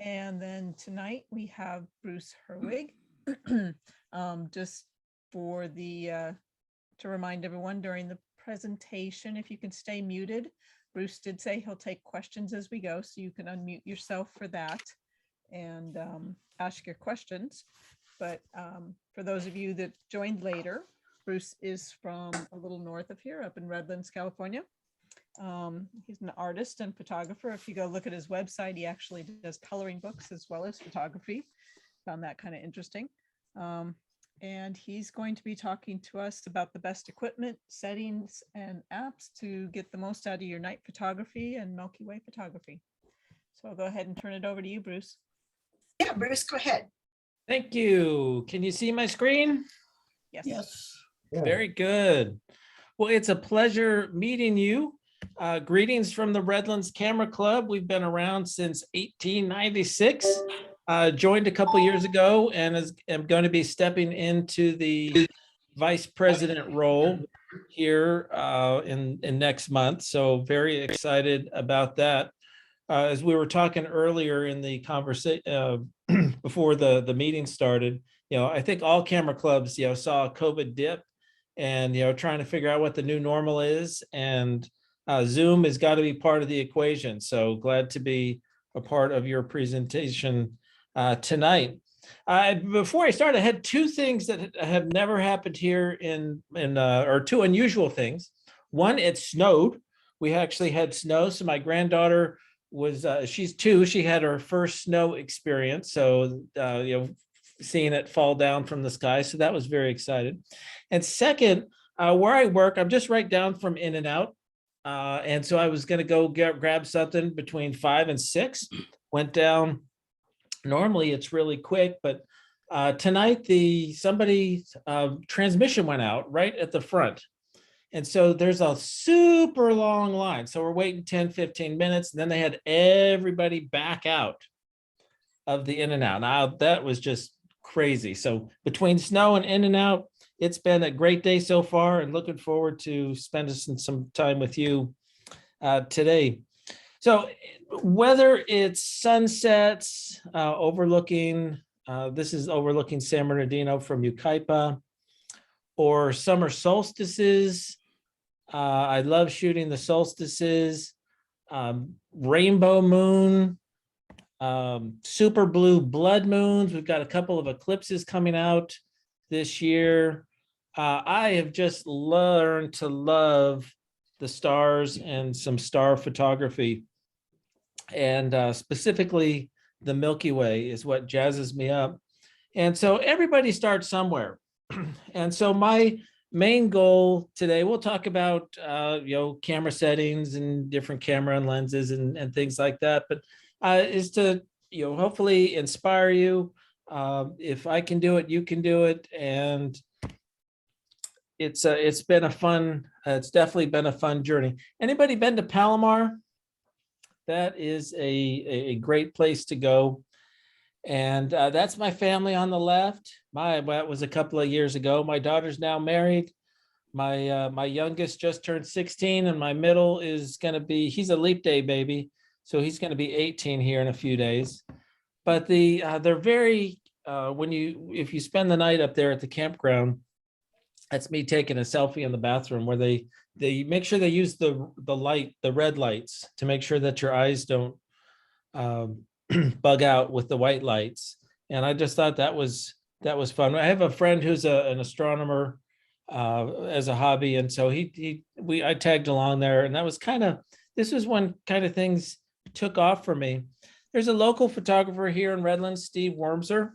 And then tonight we have Bruce Herwig. Just for the to remind everyone during the presentation, if you can stay muted. Bruce did say he'll take questions as we go, so you can unmute yourself for that and ask your questions. But for those of you that joined later, Bruce is from a little north of here, up in Redlands, California. He's an artist and photographer. If you go look at his website, he actually does coloring books as well as photography. Found that kind of interesting. And he's going to be talking to us about the best equipment, settings, and apps to get the most out of your night photography and Milky Way photography. So I'll go ahead and turn it over to you, Bruce. Yeah, Bruce, go ahead. Thank you. Can you see my screen? Yes. Yes. Very good. Well, it's a pleasure meeting you. Greetings from the Redlands Camera Club. We've been around since 1896. Joined a couple years ago and am going to be stepping into the vice president role here in next month. So very excited about that. As we were talking earlier in the conversation before the meeting started, I think all camera clubs, saw a COVID dip and, trying to figure out what the new normal is. And Zoom has got to be part of the equation. So glad to be a part of your presentation tonight. Before I start, I had two things that have never happened here or two unusual things. One, it snowed. We actually had snow. So my granddaughter was, she's 2, she had her first snow experience. So, seeing it fall down from the sky. So that was very exciting. And second, where I work, I'm just right down from In-N-Out. And so I was going to go grab something between 5 and 6, went down. Normally it's really quick, but tonight somebody's transmission went out right at the front. And so there's a super long line. So we're waiting 10, 15 minutes. And then they had everybody back out of the In-N-Out. Now that was just crazy. So between snow and In-N-Out, it's been a great day so far and looking forward to spending some time with you today. So whether it's sunsets overlooking, this is overlooking San Bernardino from Yucaipa, or summer solstices. I love shooting the solstices, rainbow moon, super blue blood moons. We've got a couple of eclipses coming out this year. I have just learned to love the stars and some star photography. And specifically the Milky Way is what jazzes me up. And so everybody starts somewhere. And so my main goal today, we'll talk about, camera settings and different camera and lenses and things like that, but is to, hopefully inspire you. If I can do it, you can do it. And it's been a fun, it's definitely been a fun journey. Anybody been to Palomar? That is a great place to go. And that's my family on the left. That was a couple of years ago. My daughter's now married. My youngest just turned 16, and my middle is going to be, he's a leap day baby. So he's going to be 18 here in a few days. But they're very, if you spend the night up there at the campground, that's me taking a selfie in the bathroom where they make sure they use the red lights to make sure that your eyes don't bug out with the white lights. And I just thought that was fun. I have a friend who's an astronomer as a hobby. And so I tagged along there, and that was this was when kind of things took off for me. There's a local photographer here in Redlands, Steve Wormser,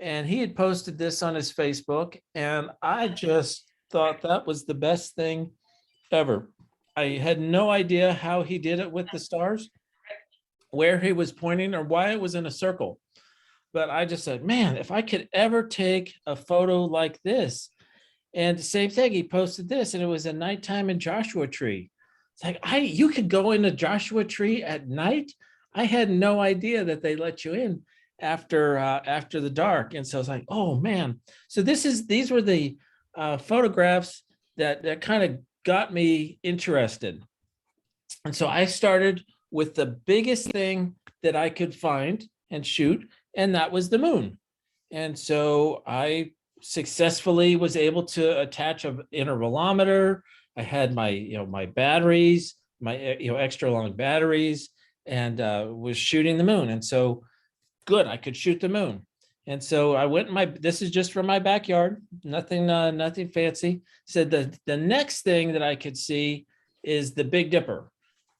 and he had posted this on his Facebook. And I just thought that was the best thing ever. I had no idea how he did it with the stars, where he was pointing or why it was in a circle. But I just said, man, if I could ever take a photo like this. And the same thing, he posted this, and it was a nighttime in Joshua Tree. It's like, you could go in a Joshua Tree at night. I had no idea that they let you in after the dark. And so I was like, oh man. So these were the photographs that kind of got me interested. And so I started with the biggest thing that I could find. and shoot, and that was the moon. And so I successfully was able to attach an intervalometer. I had my, my batteries, my, extra long batteries, and was shooting the moon. And so good, I could shoot the moon. And so I went this is just from my backyard, nothing fancy. Said the next thing that I could see is the Big Dipper.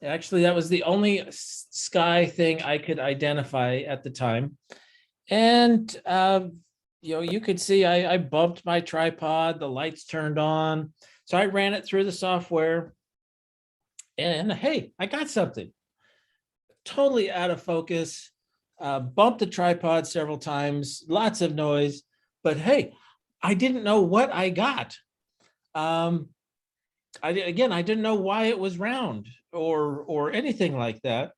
Actually, that was the only sky thing I could identify at the time. And, you could see I bumped my tripod, the lights turned on. So I ran it through the software and hey, I got something totally out of focus. Bumped the tripod several times, lots of noise, but hey, I didn't know what I got. I didn't know why it was round or anything like that.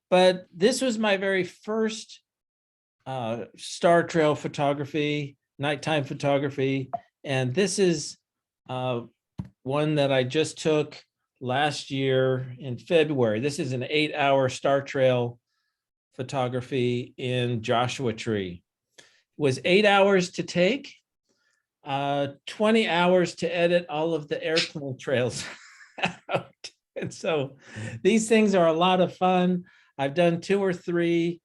But this was my very first star trail photography, nighttime photography, and this is one that I just took last year in February. This is an 8-hour star trail photography in Joshua Tree. It was 8 hours to take, 20 hours to edit all of the airplane trails out. And so these things are a lot of fun. I've done 2 or 3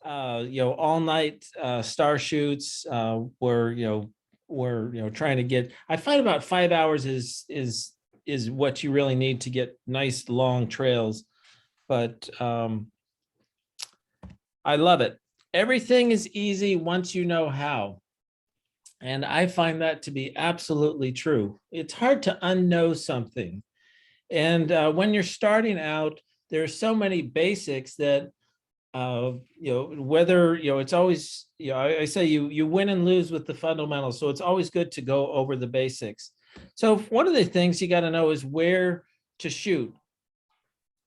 all night star shoots where we're trying to get, I find about 5 hours is what you really need to get nice long trails. But I love it. Everything is easy once you know how. And I find that to be absolutely true. It's hard to unknow something. And when you're starting out, there's so many basics that, whether, it's always, I say you win and lose with the fundamentals. So it's always good to go over the basics. So one of the things you got to know is where to shoot.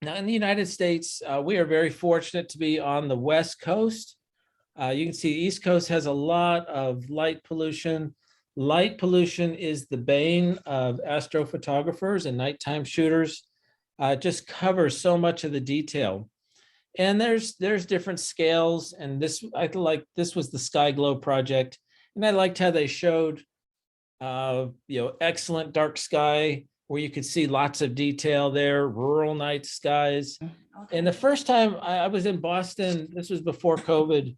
Now, in the United States, we are very fortunate to be on the West Coast. You can see the East Coast has a lot of light pollution. Light pollution is the bane of astrophotographers and nighttime shooters. It just covers so much of the detail. And there's different scales. And I feel like this was the Sky Glow project. And I liked how they showed, excellent dark sky, where you could see lots of detail there, rural night skies. Okay. And the first time I was in Boston, this was before COVID,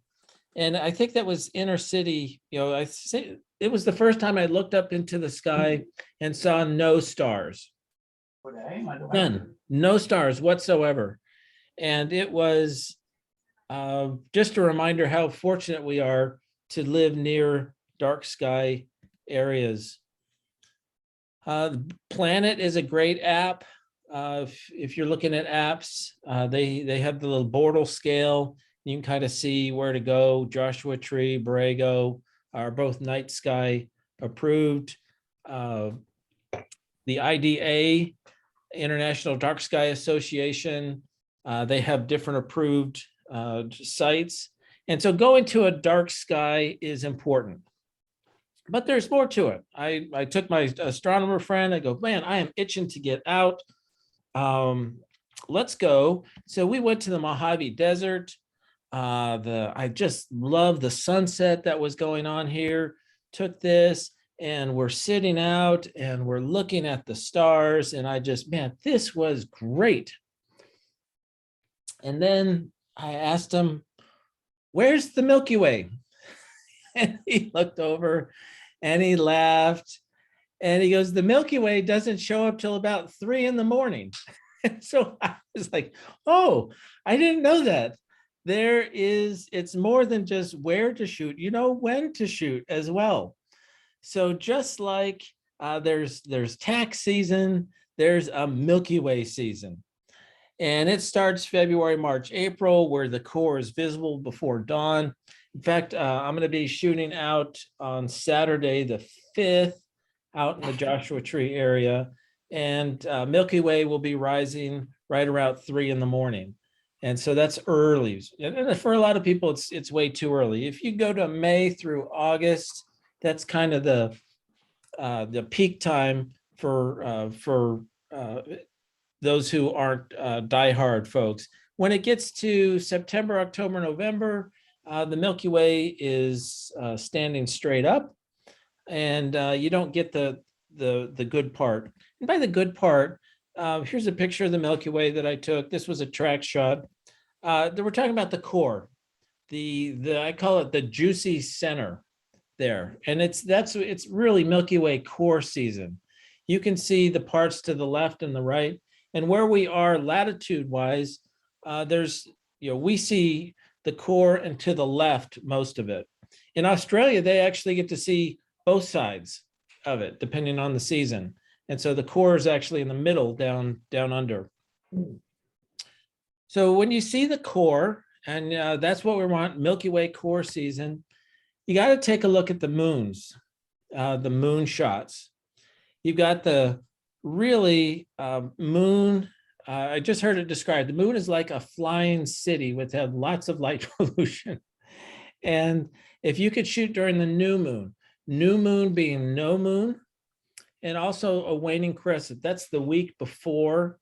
and I think that was inner city. I say it was the first time I looked up into the sky and saw no stars. None, no stars whatsoever. And it was just a reminder how fortunate we are to live near dark sky areas. Planet is a great app. If you're looking at apps, they have the little Bortle scale. You can kind of see where to go. Joshua Tree, Borrego are both night sky approved. The IDA, International Dark Sky Association, they have different approved sites. And so going to a dark sky is important. But there's more to it. I took my astronomer friend. I go, man, I am itching to get out. Let's go. So we went to the Mojave Desert. I just love the sunset that was going on here. Took this and we're sitting out and we're looking at the stars. And man, this was great. And then I asked him, where's the Milky Way? And he looked over and he laughed and he goes, the Milky Way doesn't show up till about 3 a.m. And so I was like, oh, I didn't know that. It's more than just where to shoot, when to shoot as well. So just like there's tax season, there's a Milky Way season. And it starts February, March, April, where the core is visible before dawn. In fact, I'm going to be shooting out on Saturday, the 5th, out in the Joshua Tree area. And Milky Way will be rising right around 3 a.m. And so that's early. And for a lot of people, it's way too early. If you go to May through August, that's kind of the peak time for those who aren't diehard folks. When it gets to September, October, November, the Milky Way is standing straight up, and you don't get the good part. And by the good part, here's a picture of the Milky Way that I took. This was a track shot. We're talking about the core, the I call it the juicy center there, and it's really Milky Way core season. You can see the parts to the left and the right, and where we are latitude wise, there's we see the core and to the left most of it. In Australia, they actually get to see both sides of it depending on the season, and so the core is actually in the middle down under. So when you see the core, and that's what we want, Milky Way core season, you got to take a look at the moons, the moon shots. You've got the really moon. I just heard it described. The moon is like a flying city with lots of light pollution. And if you could shoot during the new moon being no moon, and also a waning crescent, that's the week before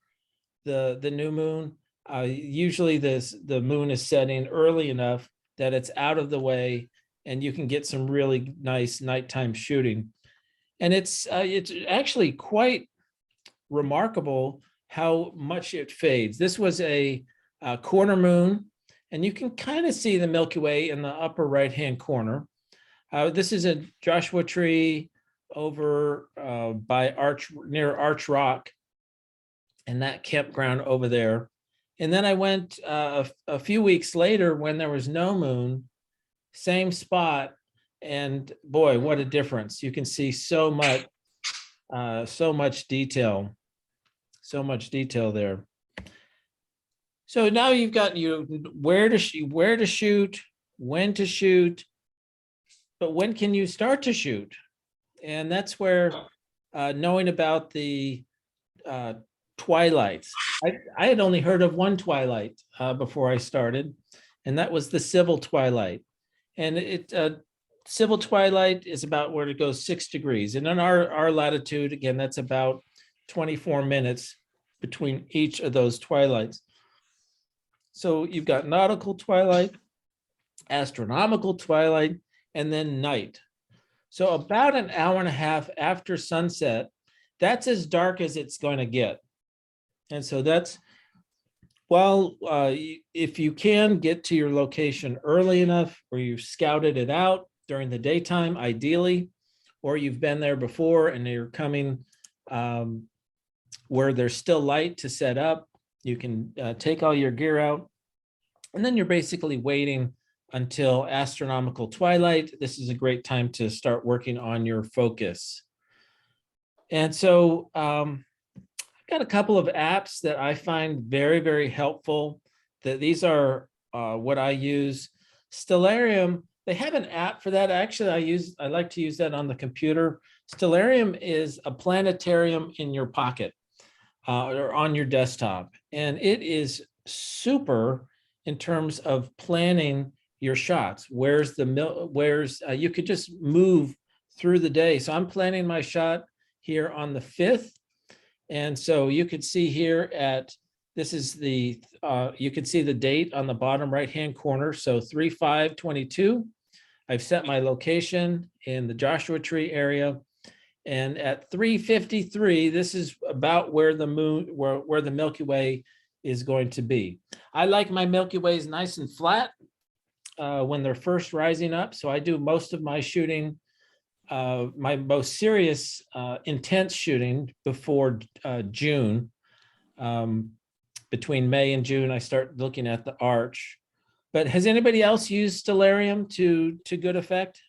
the new moon. Usually the moon is setting early enough that it's out of the way and you can get some really nice nighttime shooting. And it's actually quite remarkable how much it fades. This was a corner moon, and you can kind of see the Milky Way in the upper right-hand corner. This is a Joshua Tree over by near Arch Rock, and that campground over there. And then I went a few weeks later when there was no moon, same spot, and boy, what a difference. You can see so much detail there. So now you've got where to shoot, when to shoot, but when can you start to shoot? And that's where knowing about the twilights. I had only heard of one twilight before I started, and that was the civil twilight. And civil twilight is about where it goes 6 degrees. And in our latitude, again, that's about 24 minutes between each of those twilights. So you've got nautical twilight, astronomical twilight, and then night. So about an hour and a half after sunset, that's as dark as it's going to get. And so that's, well, if you can get to your location early enough, or you've scouted it out during the daytime, ideally, or you've been there before and you're coming where there's still light to set up, you can take all your gear out, and then you're basically waiting until astronomical twilight. This is a great time to start working on your focus. And so I've got a couple of apps that I find very, very helpful. These are what I use. Stellarium, they have an app for that. Actually, I like to use that on the computer. Stellarium is a planetarium in your pocket or on your desktop. And it is super in terms of planning your shots. You could just move through the day. So I'm planning my shot here on the 5th. And so you could see here this is you can see the date on the bottom right-hand corner. So 3/5/22, I've set my location in the Joshua Tree area. And at 3:53, this is about where the Milky Way is going to be. I like my Milky Ways nice and flat when they're first rising up. So I do most of my shooting, my most serious, intense shooting before June. Between May and June, I start looking at the arch. But has anybody else used Stellarium to good effect?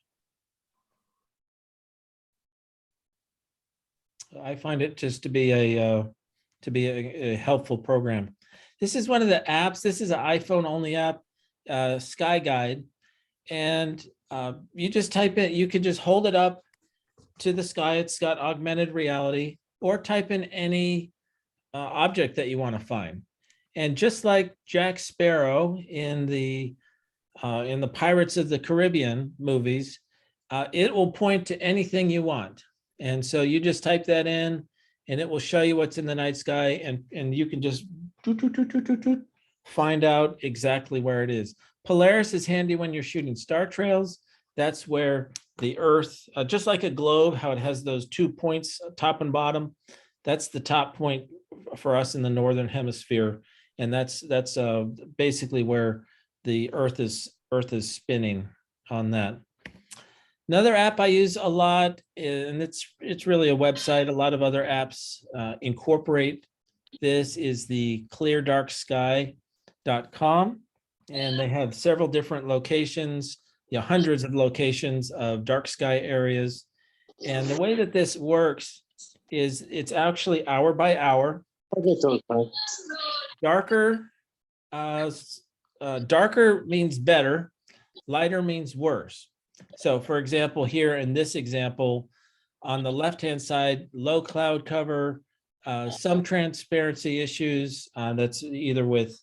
I find it just to be a helpful program. This is one of the apps. This is an iPhone only app, Sky Guide, and you just type it. You can just hold it up to the sky. It's got augmented reality, or type in any object that you want to find. And just like Jack Sparrow in the Pirates of the Caribbean movies, it will point to anything you want. And so you just type that in, and it will show you what's in the night sky, and you can just find out exactly where it is. Polaris is handy when you're shooting star trails. That's where the Earth, just like a globe, how it has those 2 points, top and bottom. That's the top point for us in the northern hemisphere, and that's basically where the Earth is spinning on that. Another app I use a lot, and it's really a website. A lot of other apps incorporate this, is the cleardarksky.com, and they have several different locations, hundreds of locations of dark sky areas. And the way that this works is it's actually hour by hour. Darker, darker means better, lighter means worse. So for example, here in this example, on the left-hand side, low cloud cover, some transparency issues, that's either with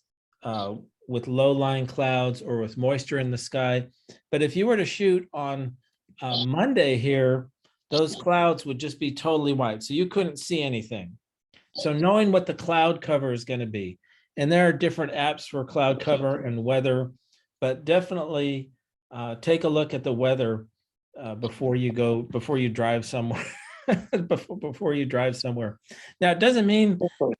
low-lying clouds or with moisture in the sky. But if you were to shoot on Monday here, those clouds would just be totally white, so you couldn't see anything. So knowing what the cloud cover is going to be, and there are different apps for cloud cover and weather, but definitely take a look at the weather before you drive somewhere. before you drive somewhere. Now, it doesn't mean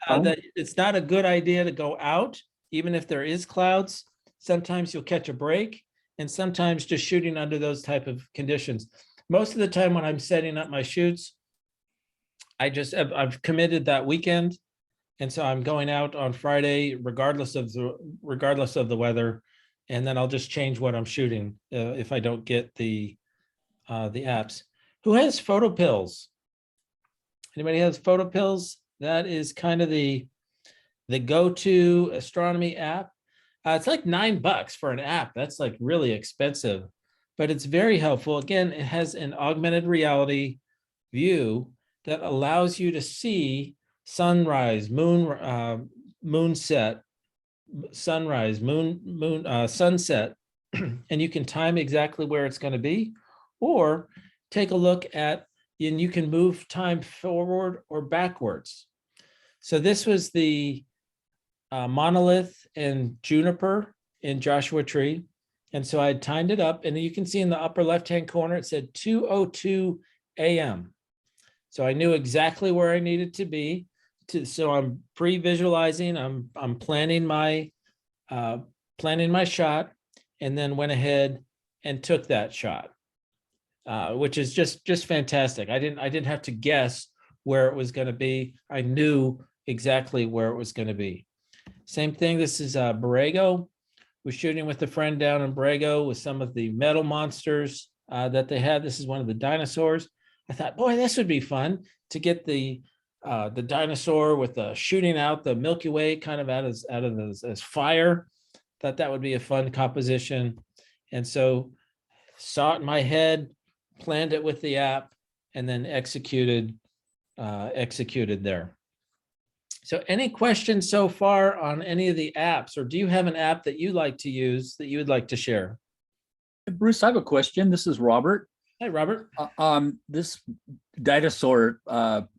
that it's not a good idea to go out, even if there is clouds. Sometimes you'll catch a break, and sometimes just shooting under those type of conditions. Most of the time when I'm setting up my shoots, I've committed that weekend, and so I'm going out on Friday regardless of the weather, and then I'll just change what I'm shooting if I don't get the apps. Who has photo pills? Anybody has photo pills? That is kind of the go-to astronomy app. It's like $9 for an app. That's like really expensive, but it's very helpful. Again, it has an augmented reality view that allows you to see sunrise, moonset, sunrise, sunset, and you can time exactly where it's going to be, or take a look at, and you can move time forward or backwards. So this was the monolith and juniper in Joshua Tree. And so I timed it up, and you can see in the upper left-hand corner, it said 2:02 a.m. So I knew exactly where I needed to be. So I'm pre-visualizing, I'm planning my shot, and then went ahead and took that shot. Which is just fantastic. I didn't have to guess where it was going to be. I knew exactly where it was going to be. Same thing. This is Borrego. We're shooting with a friend down in Borrego with some of the metal monsters that they had. This is one of the dinosaurs. I thought, boy, this would be fun to get the dinosaur with the shooting out the Milky Way kind of out of as fire. Thought that would be a fun composition, and so saw it in my head, planned it with the app, and then executed there. So any questions so far on any of the apps, or do you have an app that you like to use that you would like to share? Bruce, I have a question. This is Robert. Hi, Robert. This dinosaur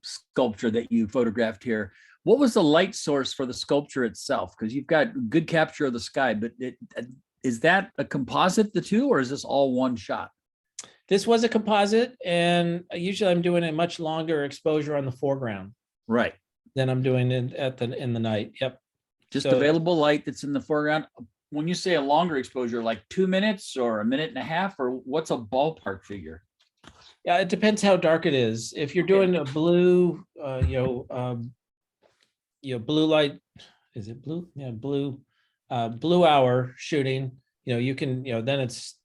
sculpture that you photographed here, what was the light source for the sculpture itself? Because you've got good capture of the sky, but is that a composite, the two, or is this all one shot? This was a composite, and usually I'm doing a much longer exposure on the foreground. Right. Than I'm doing in the night. Yep. Just available light that's in the foreground. When you say a longer exposure, like 2 minutes or a minute and a half, or what's a ballpark figure? Yeah, it depends how dark it is. If you're doing a blue, blue light, is it blue? Yeah, blue hour shooting. You can, then it's,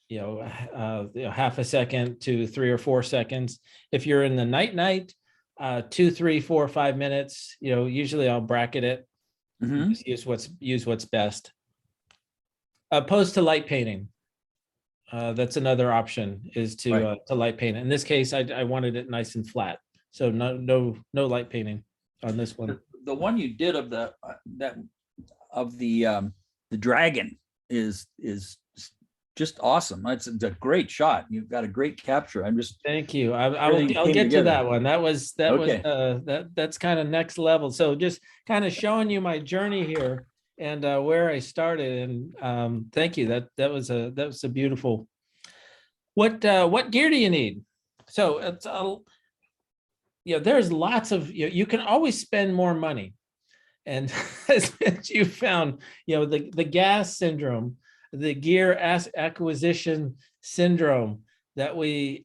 half a second to 3 or 4 seconds. If you're in the night, 2, 3, 4, 5 minutes. Usually I'll bracket it. Mm-hmm. Just use what's best. Opposed to light painting. That's another option, is to light paint. In this case, I wanted it nice and flat, so no light painting on this one. The one you did of the dragon is just awesome. It's a great shot. You've got a great capture. Thank you. I'll get to that one. That's kind of next level. So just kind of showing you my journey here. and where I started. And thank you. That was a beautiful. What gear do you need? So it's there's lots of you can always spend more money, and as you found, the gas syndrome, the gear acquisition syndrome that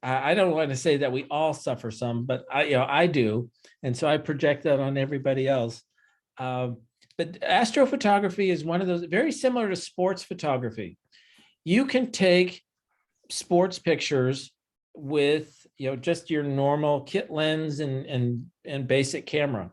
I don't want to say that we all suffer some, but I do, and so I project that on everybody else. But astrophotography is one of those, very similar to sports photography. You can take sports pictures with just your normal kit lens and basic camera,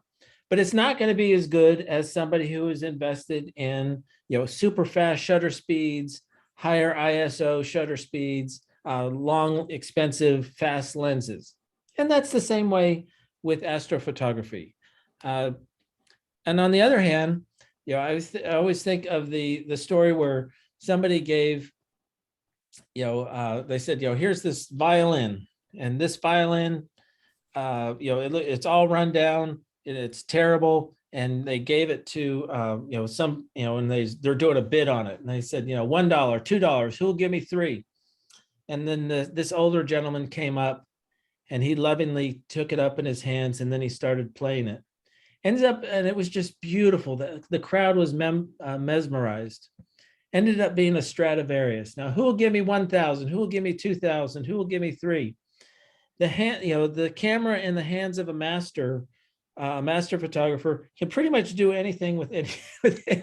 but it's not going to be as good as somebody who is invested in super fast shutter speeds, higher ISO shutter speeds, long, expensive, fast lenses. And that's the same way with astrophotography. And on the other hand, I always think of the story where somebody gave, they said, here's this violin, and this violin, it's all run down, and it's terrible. And they gave it to, and they're doing a bid on it. And they said, $1, $2, who'll give me $3? And then this older gentleman came up, and he lovingly took it up in his hands, and then he started playing it. And it was just beautiful. The crowd was mesmerized. Ended up being a Stradivarius. Now, who will give me 1,000? Who will give me 2,000? Who will give me 3? The camera in the hands of a master photographer can pretty much do anything with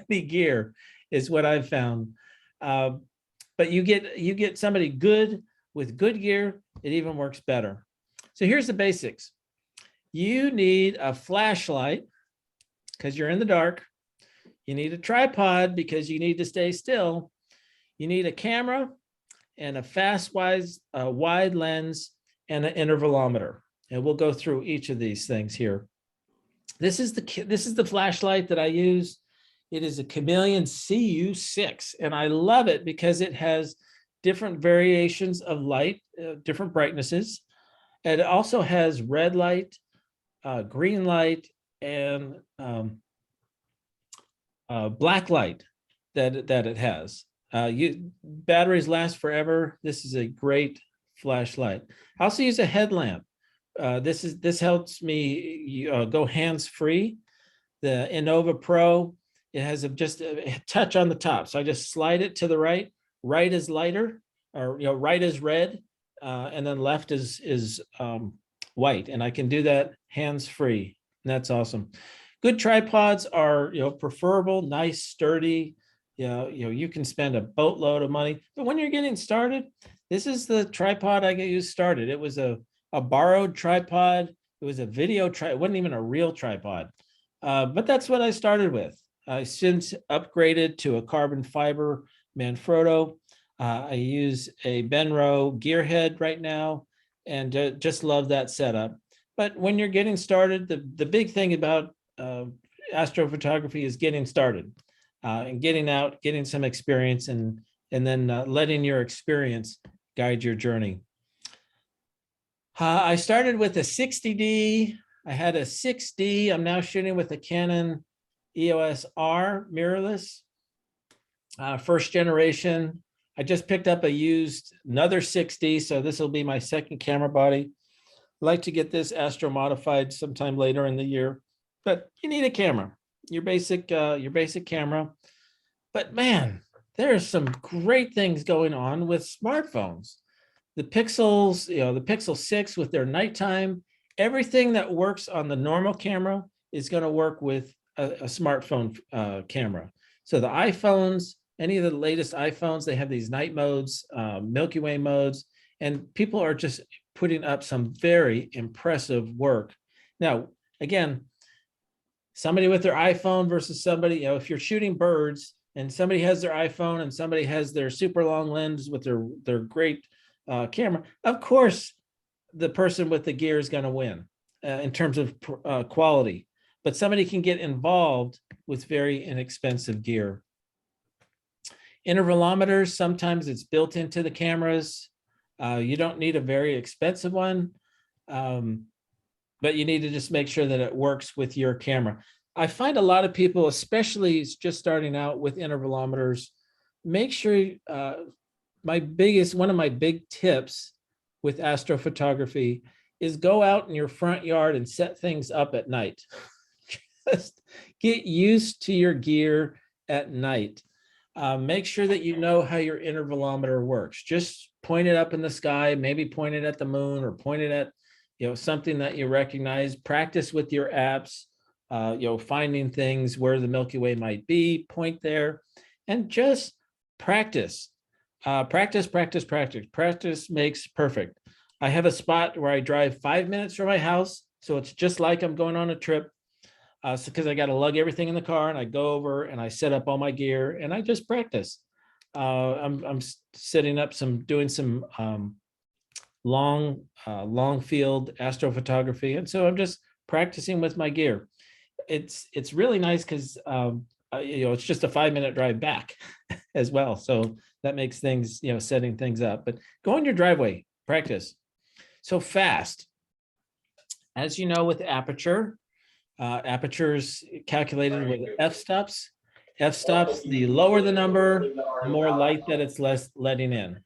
any gear, is what I've found. But you get somebody good with good gear, it even works better. So here's the basics. You need a flashlight because you're in the dark. You need a tripod because you need to stay still. You need a camera and a wide lens and an intervalometer. And we'll go through each of these things here. This is the flashlight that I use. It is a Chameleon CU6, and I love it because it has different variations of light, different brightnesses. And it also has red light, green light, and black light that it has. Batteries last forever. This is a great flashlight. I also use a headlamp. This helps me go hands-free. The Innova Pro, it has just a touch on the top, so I just slide it to the right. Right is lighter, or right is red, and then left is white, and I can do that hands-free. That's awesome. Good tripods are preferable, nice, sturdy. You can spend a boatload of money, but when you're getting started, this is the tripod I used started. It was a borrowed tripod. It was a video tripod. It wasn't even a real tripod, but that's what I started with. I since upgraded to a carbon fiber Manfrotto. I use a Benro gearhead right now, and just love that setup. But when you're getting started, the big thing about astrophotography is getting started and getting out, getting some experience, and then letting your experience guide your journey. I started with a 60D. I had a 6D. I'm now shooting with a Canon EOS R mirrorless, first generation. I just picked up another 6D, so this will be my second camera body. I'd like to get this astro modified sometime later in the year, but you need a camera, your basic camera. But man, there are some great things going on with smartphones. The Pixels, the Pixel 6 with their nighttime, everything that works on the normal camera is going to work with a smartphone camera. So the iPhones, any of the latest iPhones, they have these night modes, Milky Way modes, and people are just putting up some very impressive work. Now, again, somebody with their iPhone versus somebody, if you're shooting birds and somebody has their iPhone and somebody has their super long lens with their great camera, of course, the person with the gear is going to win in terms of quality, but somebody can get involved with very inexpensive gear. Intervalometers, sometimes it's built into the cameras. You don't need a very expensive one, but you need to just make sure that it works with your camera. I find a lot of people, especially just starting out with intervalometers, make sure one of my big tips with astrophotography is go out in your front yard and set things up at night. Just get used to your gear at night. Make sure that you know how your intervalometer works. Just point it up in the sky, maybe point it at the moon or point it at, something that you recognize. Practice with your apps, finding things where the Milky Way might be, point there, and just practice. Practice makes perfect. I have a spot where I drive 5 minutes from my house, so it's just like I'm going on a trip. Because I got to lug everything in the car, and I go over and I set up all my gear and I just practice. I'm setting up doing some long field astrophotography, and so I'm just practicing with my gear. It's really nice because it's just a 5-minute drive back as well, so that makes things, setting things up. But go in your driveway, practice. So fast, as you know, with aperture. Apertures calculated with f-stops. F-stops, the lower the number, the more light that it's letting in.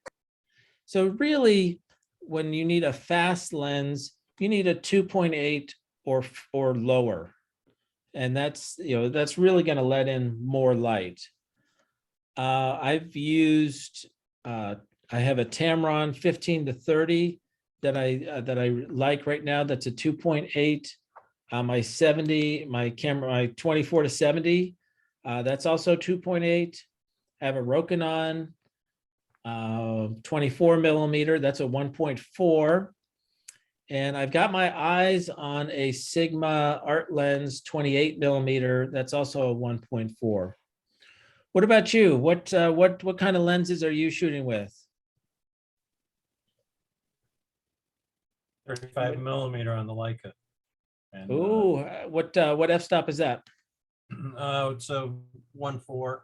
So really, when you need a fast lens, you need a 2.8 or lower. And that's really going to let in more light. I have a Tamron 15 to 30 that I like right now. That's a 2.8. My 24 to 70, that's also 2.8. I have a Rokinon 24 millimeter, that's a 1.4. And I've got my eyes on a Sigma art lens 28 millimeter, that's also a 1.4. What about you? What kind of lenses are you shooting with? 35 millimeter on the Leica. And, Oh, what f-stop is that? it's a 1.4,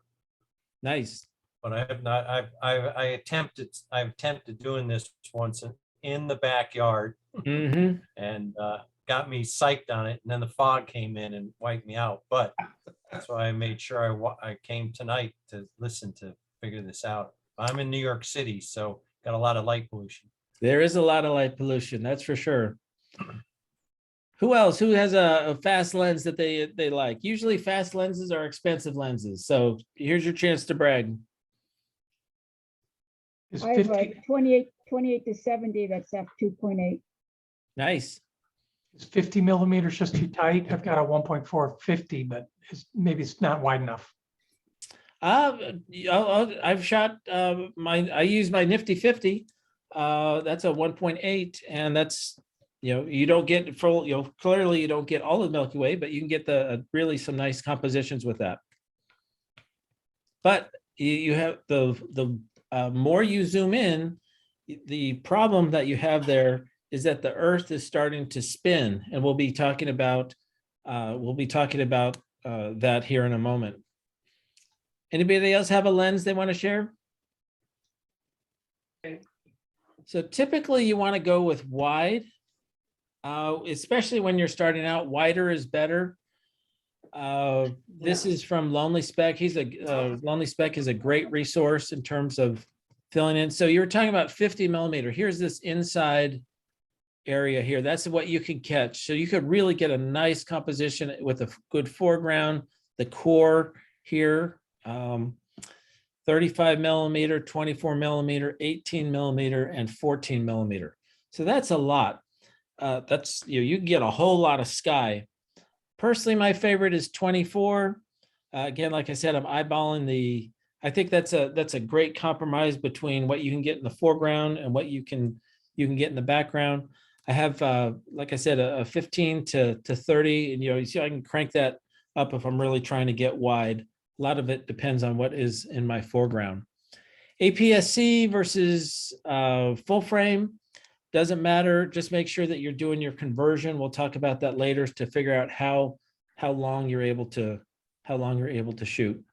Nice. but I have not. I've attempted doing this once in the backyard, Mm-hmm. and got me psyched on it, and then the fog came in and wiped me out. But that's why I made sure I came tonight to listen to figure this out. I'm in New York City, so got a lot of light pollution. There is a lot of light pollution, that's for sure. Who else? Who has a fast lens that they like? Usually fast lenses are expensive lenses. So here's your chance to brag. Is I have 50, 28 to 70, that's f2.8. Nice. is 50 millimeters just too tight? I've got a 1.4 50, but maybe it's not wide enough. I've shot I use my Nifty 50. That's a 1.8, and that's, you don't get full, clearly you don't get all of the Milky Way, but you can get really some nice compositions with that. But you have the more you zoom in, the problem that you have there is that the Earth is starting to spin, and we'll be talking about that here in a moment. Anybody else have a lens they want to share? So typically you want to go with wide, especially when you're starting out. Wider is better. This is from Lonely Speck. Lonely Speck is a great resource in terms of filling in. So you were talking about 50 millimeter. Here's this inside area here. That's what you can catch. So you could really get a nice composition with a good foreground. The core here, 35 millimeter, 24 millimeter, 18 millimeter, and 14 millimeter. So that's a lot. That's, you can get a whole lot of sky. Personally, my favorite is 24. Again, like I said, I'm eyeballing I think that's a great compromise between what you can get in the foreground and what you can get in the background. I have, like I said, a 15 to 30, and you see I can crank that up if I'm really trying to get wide. A lot of it depends on what is in my foreground. APS-C versus full frame, doesn't matter. Just make sure that you're doing your conversion. We'll talk about that later to figure out how long you're able to shoot.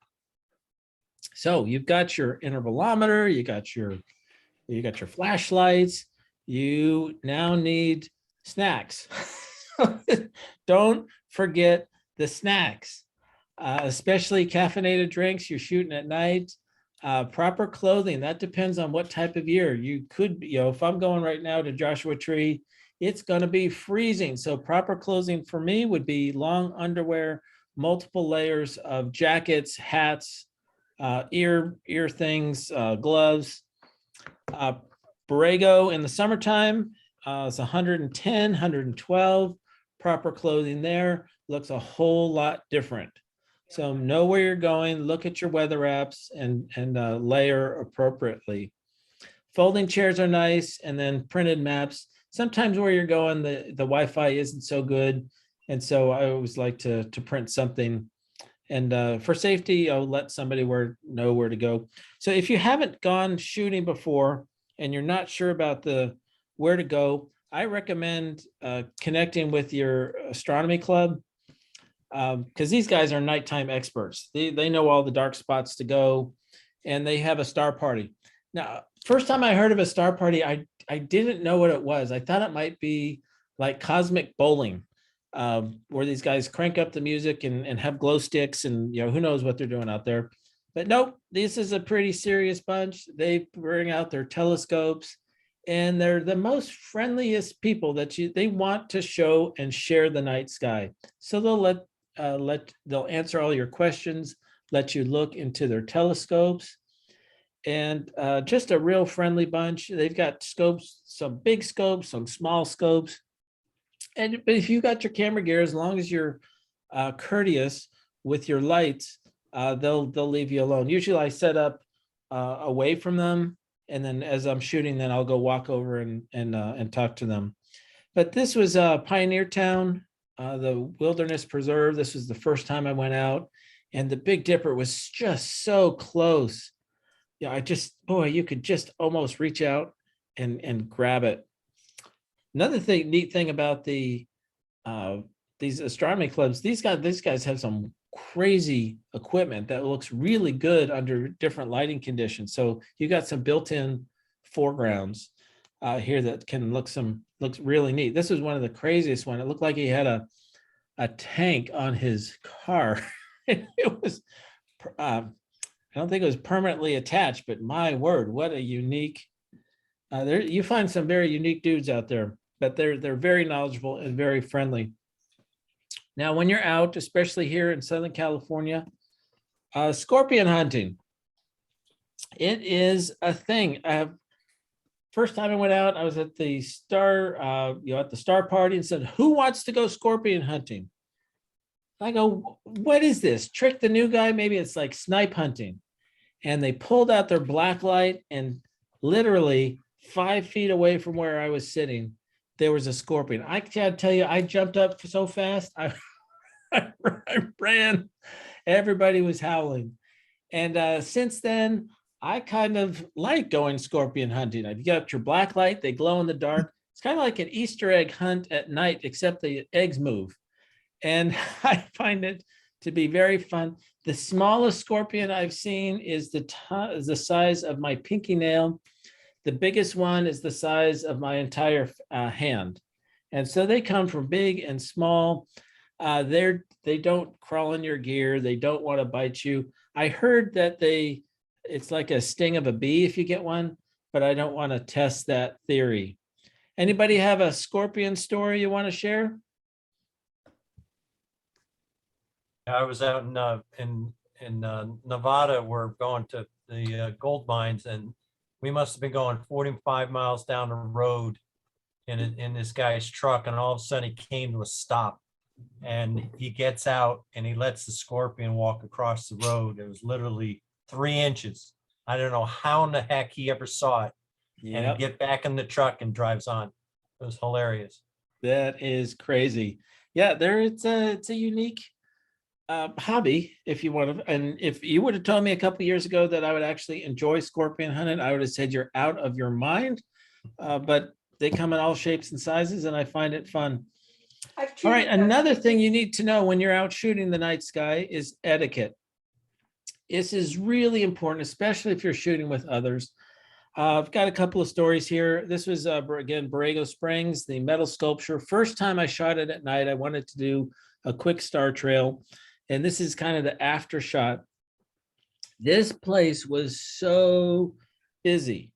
So you've got your intervalometer, you got your flashlights. You now need snacks. Don't forget the snacks, especially caffeinated drinks. You're shooting at night. Proper clothing, that depends on what type of year. You could, if I'm going right now to Joshua Tree, it's going to be freezing. So proper clothing for me would be long underwear, multiple layers of jackets, hats, ear things, gloves. Borrego in the summertime is 110, 112. Proper clothing there looks a whole lot different. So know where you're going, look at your weather apps and layer appropriately. Folding chairs are nice, and then printed maps. Sometimes where you're going, the Wi-Fi isn't so good. And so I always like to print something. And for safety, I'll let somebody know where to go. So if you haven't gone shooting before and you're not sure about where to go, I recommend connecting with your astronomy club. Because these guys are nighttime experts. They know all the dark spots to go, and they have a star party. Now, first time I heard of a star party, I didn't know what it was. I thought it might be like cosmic bowling, where these guys crank up the music and have glow sticks, and who knows what they're doing out there. But nope, this is a pretty serious bunch. They bring out their telescopes, and they're the most friendliest people that they want to show and share the night sky. So they'll answer all your questions, let you look into their telescopes, and just a real friendly bunch. They've got scopes, some big scopes, some small scopes. But if you got your camera gear, as long as you're courteous with your lights, they'll leave you alone. Usually I set up away from them, and then as I'm shooting, then I'll go walk over and talk to them. But this was Pioneer Town, the Wilderness Preserve. This was the first time I went out, and the Big Dipper was just so close. You could just almost reach out and grab it. Another neat thing about these astronomy clubs, these guys have some crazy equipment that looks really good under different lighting conditions. So you got some built-in foregrounds here that looks really neat. This was one of the craziest one. It looked like he had a tank on his car. It was, I don't think it was permanently attached, but my word, what a unique, you find some very unique dudes out there, but they're very knowledgeable and very friendly. Now, when you're out, especially here in Southern California, scorpion hunting, it is a thing. First time I went out, I was at the star party and said, "Who wants to go scorpion hunting?" I go, "What is this? Trick the new guy? Maybe it's like snipe hunting." And they pulled out their black light, and literally 5 feet away from where I was sitting, there was a scorpion. I can't tell you, I jumped up so fast. I ran. Everybody was howling. And since then, I kind of like going scorpion hunting. You got your black light, they glow in the dark. It's kind of like an Easter egg hunt at night, except the eggs move. And I find it to be very fun. The smallest scorpion I've seen is the size of my pinky nail. The biggest one is the size of my entire hand. And so they come from big and small. They don't crawl in your gear. They don't want to bite you. I heard that it's like a sting of a bee if you get one, but I don't want to test that theory. Anybody have a scorpion story you want to share? I was out in Nevada. We're going to the gold mines, and we must have been going 45 miles down the road in this guy's truck, and all of a sudden he came to a stop, and he gets out and he lets the scorpion walk across the road. It was literally 3 inches. I don't know how in the heck he ever saw it. And he get back in the truck and drives on. It was hilarious. That is crazy. Yeah, it's a unique hobby, if you want to. And if you would have told me a couple of years ago that I would actually enjoy scorpion hunting, I would have said you're out of your mind. But they come in all shapes and sizes, and I find it fun. All right, another thing you need to know when you're out shooting the night sky is etiquette. This is really important, especially if you're shooting with others. I've got a couple of stories here. This was, again, Borrego Springs, the metal sculpture. First time I shot it at night, I wanted to do a quick star trail. And this is kind of the after shot. This place was so busy.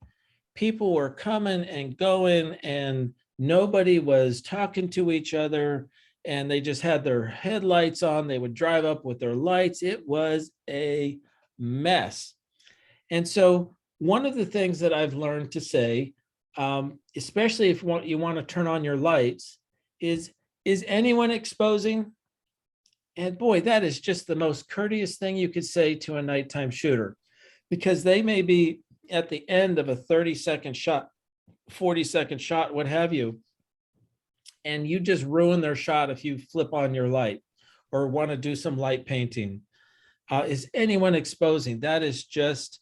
People were coming and going, and nobody was talking to each other, and they just had their headlights on. They would drive up with their lights. It was a mess. And so one of the things that I've learned to say, especially if you want to turn on your lights, is anyone exposing? And boy, that is just the most courteous thing you could say to a nighttime shooter, because they may be at the end of a 30-second shot, 40-second shot, what have you, and you just ruin their shot if you flip on your light or want to do some light painting. Is anyone exposing? That is just,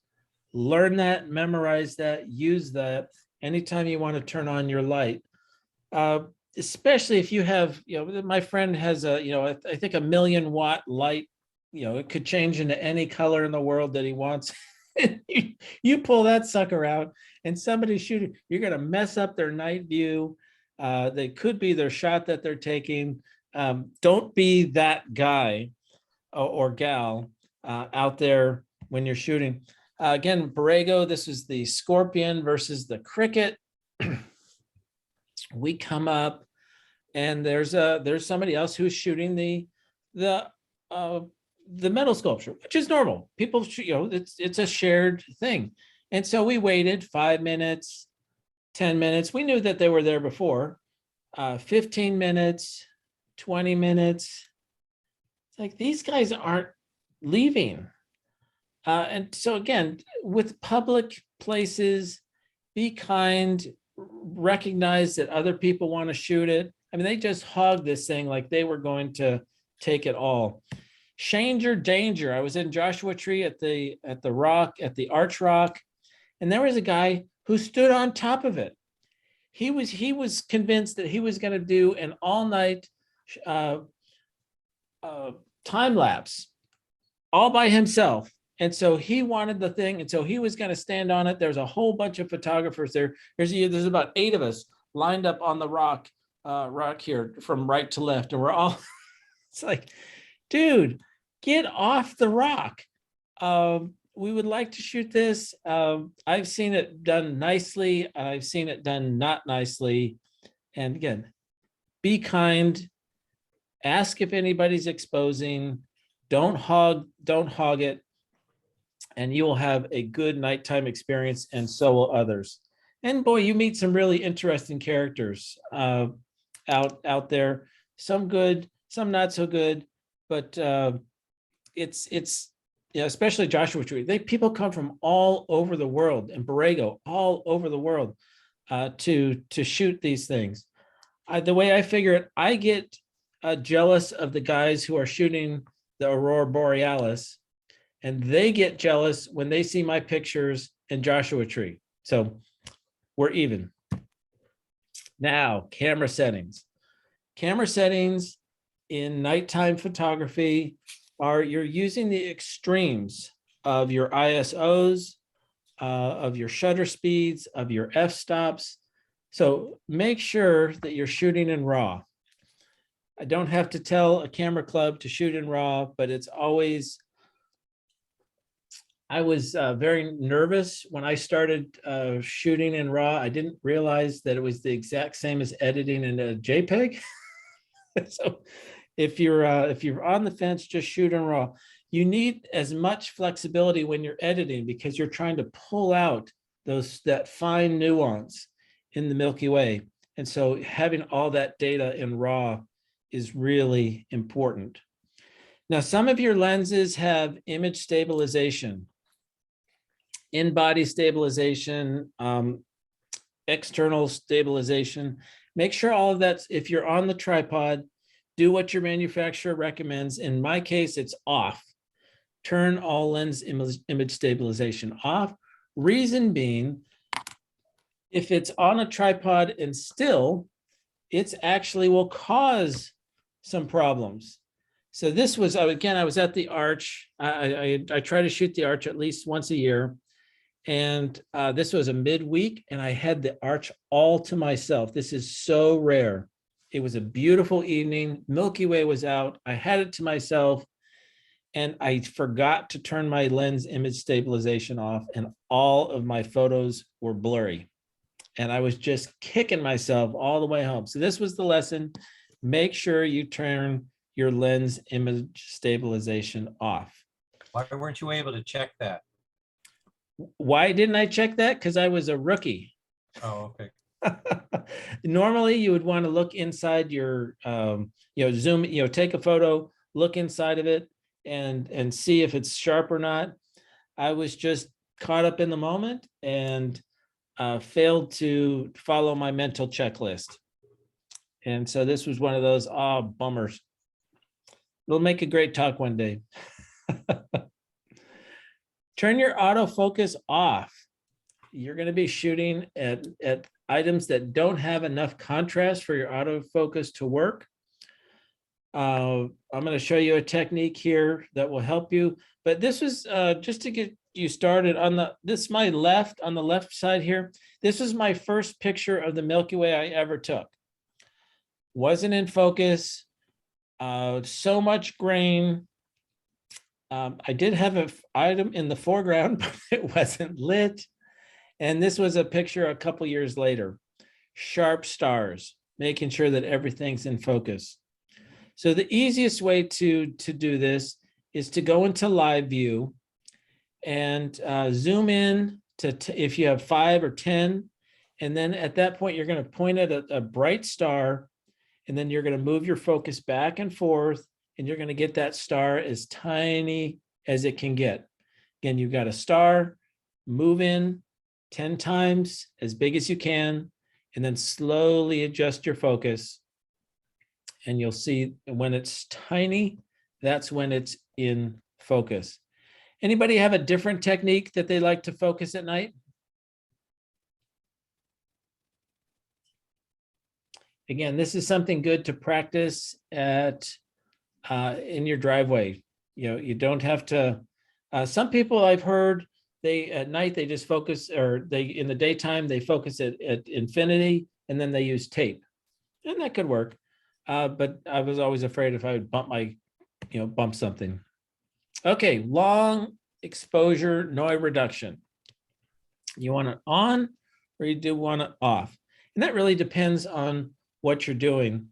learn that, memorize that, use that anytime you want to turn on your light. Especially if you have, my friend has a, I think 1,000,000-watt light, it could change into any color in the world that he wants. You pull that sucker out and somebody's shooting, you're going to mess up their night view. They could be their shot that they're taking. Don't be that guy or gal out there when you're shooting. Again, Borrego, this is the Scorpion versus the Cricket. We come up and there's somebody else who's shooting the metal sculpture, which is normal. People shoot, it's a shared thing. And so we waited 5 minutes, 10 minutes. We knew that they were there before. 15 minutes, 20 minutes. It's like, these guys aren't leaving. And so again, with public places, be kind, recognize that other people want to shoot it. I mean, they just hogged this thing like they were going to take it all. Shanger danger. I was in Joshua Tree at the Arch Rock, and there was a guy who stood on top of it. He was convinced that he was going to do an all-night time lapse all by himself. And so he wanted the thing, and so he was going to stand on it. There's a whole bunch of photographers there. There's about 8 of us lined up on the rock here from right to left, and we're all. It's like, dude, get off the rock. We would like to shoot this. I've seen it done nicely. I've seen it done not nicely. And again, be kind. Ask if anybody's exposing. Don't hog it. And you will have a good nighttime experience, and so will others. And boy, you meet some really interesting characters out there. Some good, some not so good, but it's especially Joshua Tree. People come from all over the world, and Borrego, all over the world, to shoot these things. The way I figure it, I get jealous of the guys who are shooting the Aurora Borealis, and they get jealous when they see my pictures in Joshua Tree. So we're even. Now, camera settings. Camera settings in nighttime photography are, you're using the extremes of your ISOs, of your shutter speeds, of your f-stops. So make sure that you're shooting in RAW. I don't have to tell a camera club to shoot in RAW, but it's always, I was very nervous when I started shooting in RAW. I didn't realize that it was the exact same as editing in a JPEG. So if you're on the fence, just shoot in RAW. You need as much flexibility when you're editing, because you're trying to pull out that fine nuance in the Milky Way. And so having all that data in RAW is really important. Now, some of your lenses have image stabilization, in-body stabilization, external stabilization. Make sure all of that, if you're on the tripod, do what your manufacturer recommends. In my case, it's off. Turn all lens image stabilization off. Reason being, if it's on a tripod and still, it's actually will cause some problems. So this was, again, I was at the Arch. I try to shoot the Arch at least once a year. And this was a midweek, and I had the Arch all to myself. This is so rare. It was a beautiful evening. Milky Way was out. I had it to myself, and I forgot to turn my lens image stabilization off, and all of my photos were blurry. And I was just kicking myself all the way home. So this was the lesson. Make sure you turn your lens image stabilization off. Why weren't you able to check that? Why didn't I check that? Because I was a rookie. Oh, okay. Normally you would want to look inside your, zoom, take a photo, look inside of it and see if it's sharp or not. I was just caught up in the moment and failed to follow my mental checklist. And so this was one of those, bummers. It'll make a great talk one day. Turn your autofocus off. You're going to be shooting at items that don't have enough contrast for your autofocus to work. I'm going to show you a technique here that will help you. But this was just to get you started on the left side here. This was my first picture of the Milky Way I ever took. Wasn't in focus. So much grain. I did have an item in the foreground, but it wasn't lit. And this was a picture a couple years later. Sharp stars, making sure that everything's in focus. So the easiest way to do this is to go into live view and zoom in to if you have 5 or 10. And then at that point, you're going to point at a bright star. And then you're going to move your focus back and forth. And you're going to get that star as tiny as it can get. Again, you've got a star, move in 10 times, as big as you can, and then slowly adjust your focus. And you'll see when it's tiny, that's when it's in focus. Anybody have a different technique that they like to focus at night? Again, this is something good to practice at in your driveway. You don't have to. Some people I've heard at night they just focus, or in the daytime they focus at infinity and then they use tape, and that could work. But I was always afraid if I would bump something. Okay, long exposure noise reduction. You want it on or you do want it off, and that really depends on what you're doing.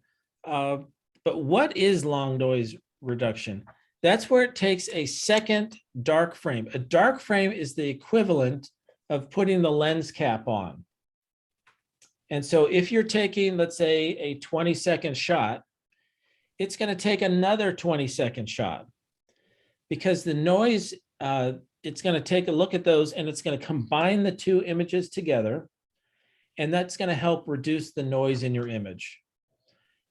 But what is long noise reduction? That's where it takes a second dark frame. A dark frame is the equivalent of putting the lens cap on. And so if you're taking, let's say, a 20-second shot, it's going to take another 20-second shot because the noise, it's going to take a look at those and it's going to combine the two images together. And that's going to help reduce the noise in your image.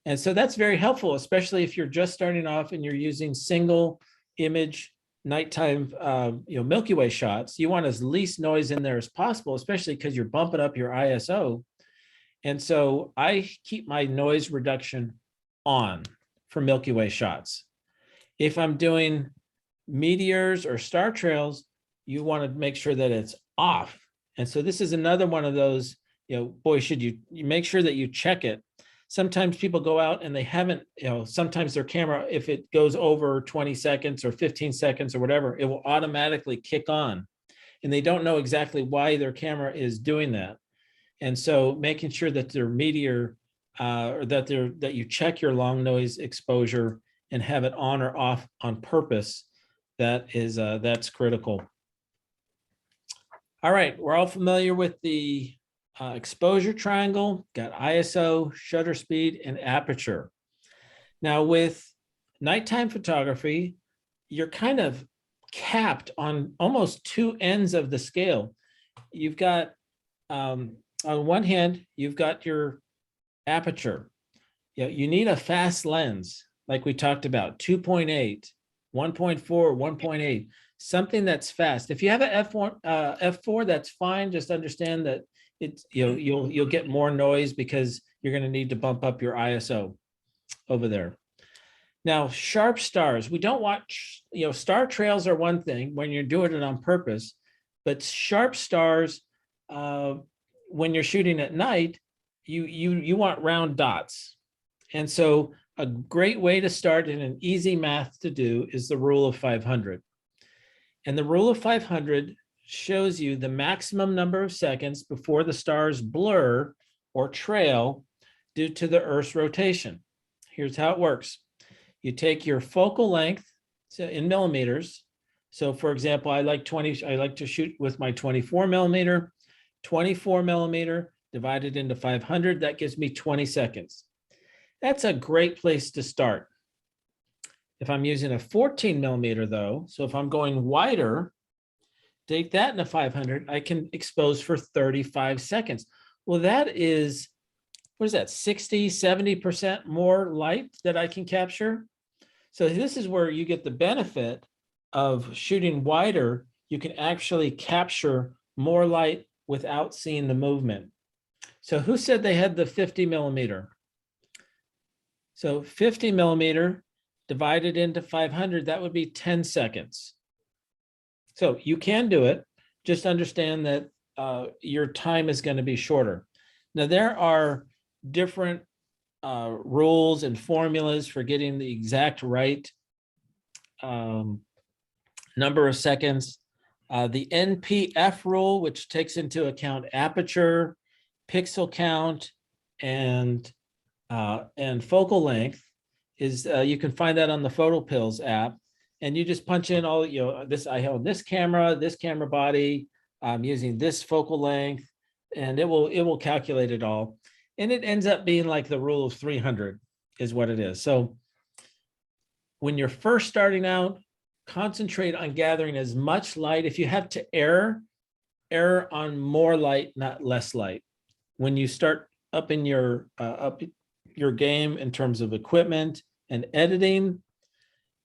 And so that's very helpful, especially if you're just starting off and you're using single image nighttime, Milky Way shots. You want as least noise in there as possible, especially because you're bumping up your ISO. And so I keep my noise reduction on for Milky Way shots. If I'm doing meteors or star trails, you want to make sure that it's off. And so this is another one of those, boy, should you make sure that you check it. Sometimes people go out and they haven't, sometimes their camera, if it goes over 20 seconds or 15 seconds or whatever, it will automatically kick on. And they don't know exactly why their camera is doing that. And so making sure that their meteor, or that you check your long noise exposure and have it on or off on purpose, that's critical. All right, we're all familiar with the exposure triangle, got ISO, shutter speed, and aperture. Now with nighttime photography, you're kind of capped on almost two ends of the scale. You've got, on one hand, you've got your aperture. You need a fast lens, like we talked about, 2.8, 1.4, 1.8, something that's fast. If you have an f4, that's fine. Just understand that it's you'll get more noise because you're going to need to bump up your ISO over there. Now, sharp stars, we don't watch, star trails are one thing when you're doing it on purpose, but sharp stars, when you're shooting at night, you want round dots. And so a great way to start and an easy math to do is the rule of 500. And the rule of 500 shows you the maximum number of seconds before the stars blur or trail due to the Earth's rotation. Here's how it works. You take your focal length in millimeters. So for example, I like to shoot with my 24 millimeter, 24 millimeter divided into 500, that gives me 20 seconds. That's a great place to start. If I'm using a 14 millimeter though, so if I'm going wider, take that into 500, I can expose for 35 seconds. Well, that is, what is that, 60, 70% more light that I can capture? So this is where you get the benefit of shooting wider. You can actually capture more light without seeing the movement. So who said they had the 50 millimeter? So 50 millimeter divided into 500, that would be 10 seconds. So you can do it, just understand that your time is going to be shorter. Now there are different rules and formulas for getting the exact right number of seconds. The NPF rule, which takes into account aperture, pixel count, and focal length, is you can find that on the PhotoPills app, and you just punch in all, this, I held this camera body, I'm using this focal length, and it will calculate it all. And it ends up being like the rule of 300 is what it is. So when you're first starting out, concentrate on gathering as much light. If you have to err on more light, not less light. When you start up your game in terms of equipment and editing,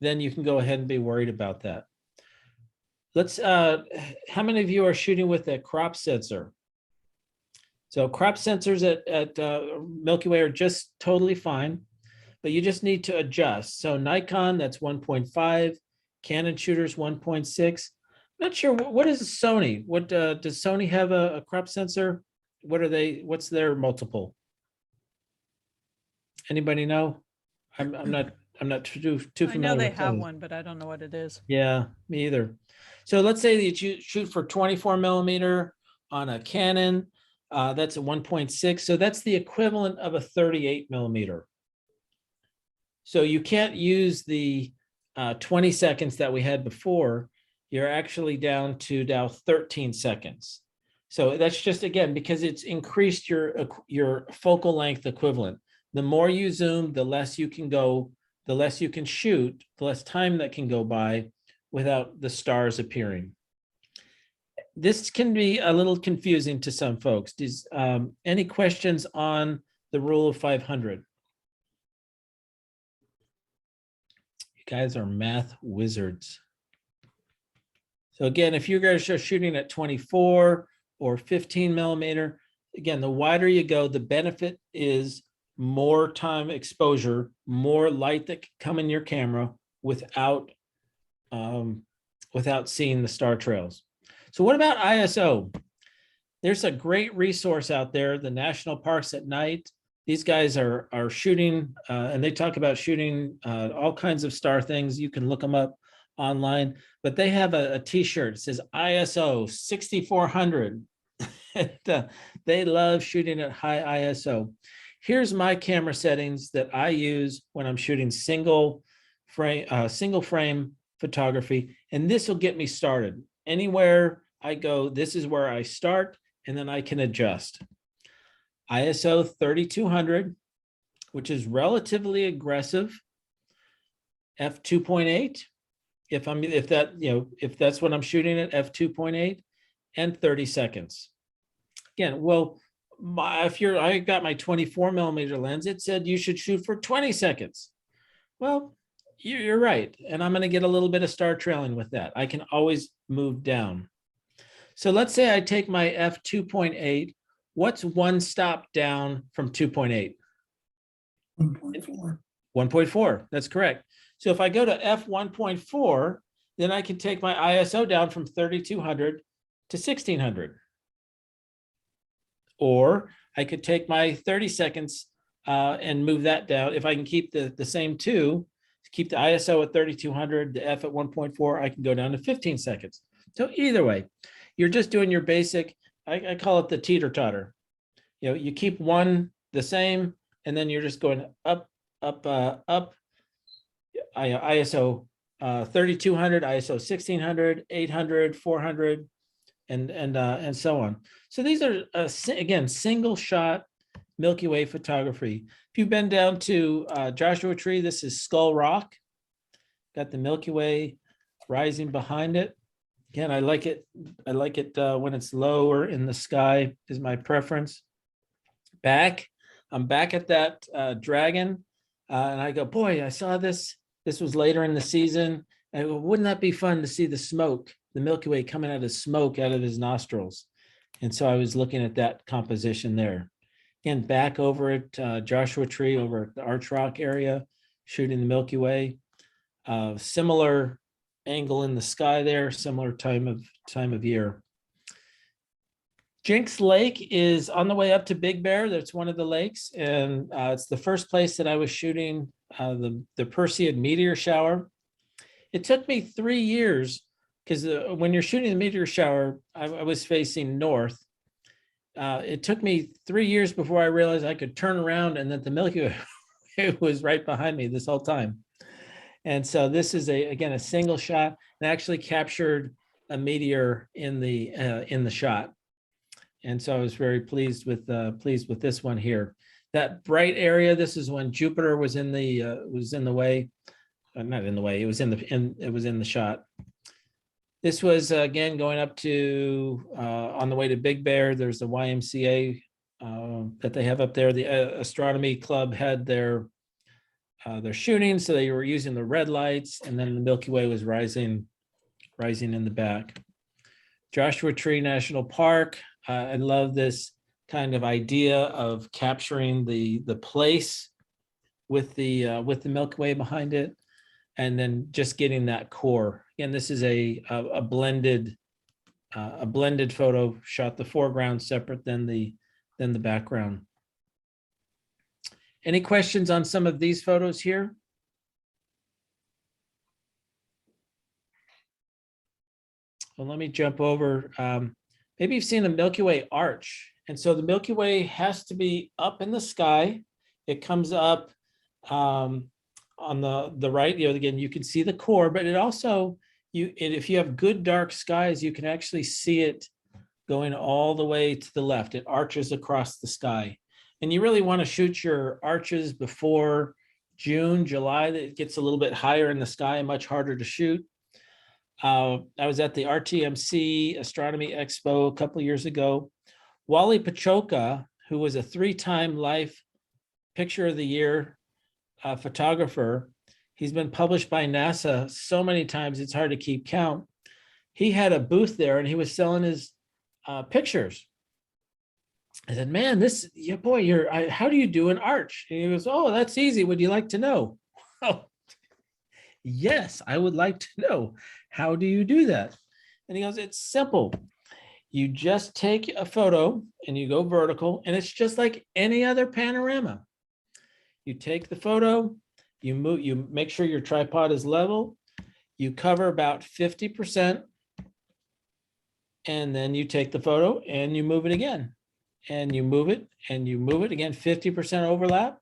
then you can go ahead and be worried about that. Let's, how many of you are shooting with a crop sensor? So crop sensors at Milky Way are just totally fine, but you just need to adjust. So Nikon, that's 1.5, Canon shooters 1.6. Not sure, what is Sony? What does Sony have a crop sensor? What are they, what's their multiple? Anybody know? I'm not too I familiar. know they with have Sony. one, but I don't know what it is. Yeah, me either. So let's say that you shoot for 24 millimeter on a Canon, that's a 1.6. So that's the equivalent of a 38 millimeter. So you can't use the 20 seconds that we had before. You're actually down to now 13 seconds. So that's just, again, because it's increased your focal length equivalent. The more you zoom, the less you can go, the less you can shoot, the less time that can go by without the stars appearing. This can be a little confusing to some folks. Any questions on the rule of 500? You guys are math wizards. So again, if you guys are shooting at 24 or 15 millimeter, again, the wider you go, the benefit is more time exposure, more light that can come in your camera without seeing the star trails. So what about ISO? There's a great resource out there, the National Parks at Night. These guys are shooting, and they talk about shooting all kinds of star things. You can look them up online, but they have a t-shirt. It says ISO 6400. They love shooting at high ISO. Here's my camera settings that I use when I'm shooting single frame photography, and this will get me started. Anywhere I go, this is where I start, and then I can adjust. ISO 3200, which is relatively aggressive. F2.8, if that's what I'm shooting at, F2.8, and 30 seconds. Again, well, I got my 24 millimeter lens, it said you should shoot for 20 seconds. Well, you're right. And I'm going to get a little bit of star trailing with that. I can always move down. So let's say I take my F2.8. What's one stop down from 2.8? 1.4. 1.4. That's correct. So if I go to F1.4, then I can take my ISO down from 3200 to 1600. Or I could take my 30 seconds and move that down. If I can keep the same two, keep the ISO at 3200, the F at 1.4, I can go down to 15 seconds. So either way, you're just doing your basic, I call it the teeter totter. You know, you keep one the same, and then you're just going up, up, up. ISO 3200, ISO 1600, 800, 400, and so on. So these are again single shot Milky Way photography. If you've been down to Joshua Tree, this is Skull Rock. Got the Milky Way rising behind it. Again, I like it. I like it when it's lower in the sky is my preference. I'm back at that dragon, and I go, boy, I saw this. This was later in the season. And I go, wouldn't that be fun to see the smoke, the Milky Way coming out of smoke out of his nostrils? And so I was looking at that composition there. Again, back over at Joshua Tree, over at the Arch Rock area, shooting the Milky Way. Similar angle in the sky there, similar time of year. Jinx Lake is on the way up to Big Bear. That's one of the lakes, and it's the first place that I was shooting the Perseid meteor shower. It took me 3 years because when you're shooting the meteor shower, I was facing north. It took me 3 years before I realized I could turn around and that the Milky Way was right behind me this whole time. And so this is again a single shot, and actually captured a meteor in the shot. And so I was very pleased with this one here. That bright area, this is when Jupiter was in the way, not in the way. It was in the shot. This was again going up to on the way to Big Bear. There's the YMCA that they have up there. The astronomy club had their shooting, so they were using the red lights, and then the Milky Way was rising in the back. Joshua Tree National Park. I love this kind of idea of capturing the place with the Milky Way behind it, and then just getting that core. Again, this is a blended photo shot, the foreground separate than the background. Any questions on some of these photos here? Well, let me jump over. Maybe you've seen the Milky Way arch. And so the Milky Way has to be up in the sky. It comes up on the right. You know, again, you can see the core, but it also, if you have good dark skies, you can actually see it going all the way to the left. It arches across the sky. And you really want to shoot your arches before June, July. That gets a little bit higher in the sky, much harder to shoot. I was at the RTMC Astronomy Expo a couple of years ago. Wally Pachoka, who was a 3-time Life Picture of the Year photographer, he's been published by NASA so many times it's hard to keep count. He had a booth there and he was selling his pictures. I said, man, how do you do an arch? And he goes, oh, that's easy. Would you like to know? Oh, yes, I would like to know. How do you do that? And he goes, it's simple. You just take a photo and you go vertical, and it's just like any other panorama. You take the photo, you make sure your tripod is level, you cover about 50%, and then you take the photo and you move it again. And you move it and you move it again, 50% overlap.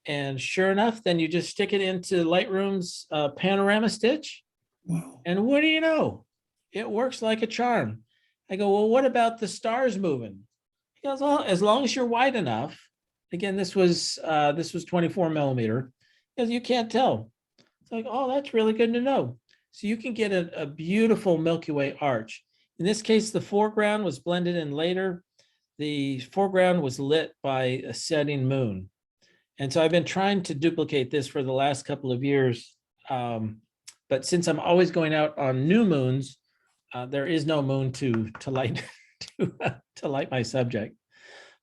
And sure enough, then you just stick it into Lightroom's panorama stitch. Wow. And what do you know? It works like a charm. I go, well, what about the stars moving? He goes, well, as long as you're wide enough. Again, this was 24 millimeter, because you can't tell. It's like, oh, that's really good to know. So you can get a beautiful Milky Way arch. In this case, the foreground was blended in later. The foreground was lit by a setting moon. And so I've been trying to duplicate this for the last couple of years. But since I'm always going out on new moons, there is no moon to light to light my subject.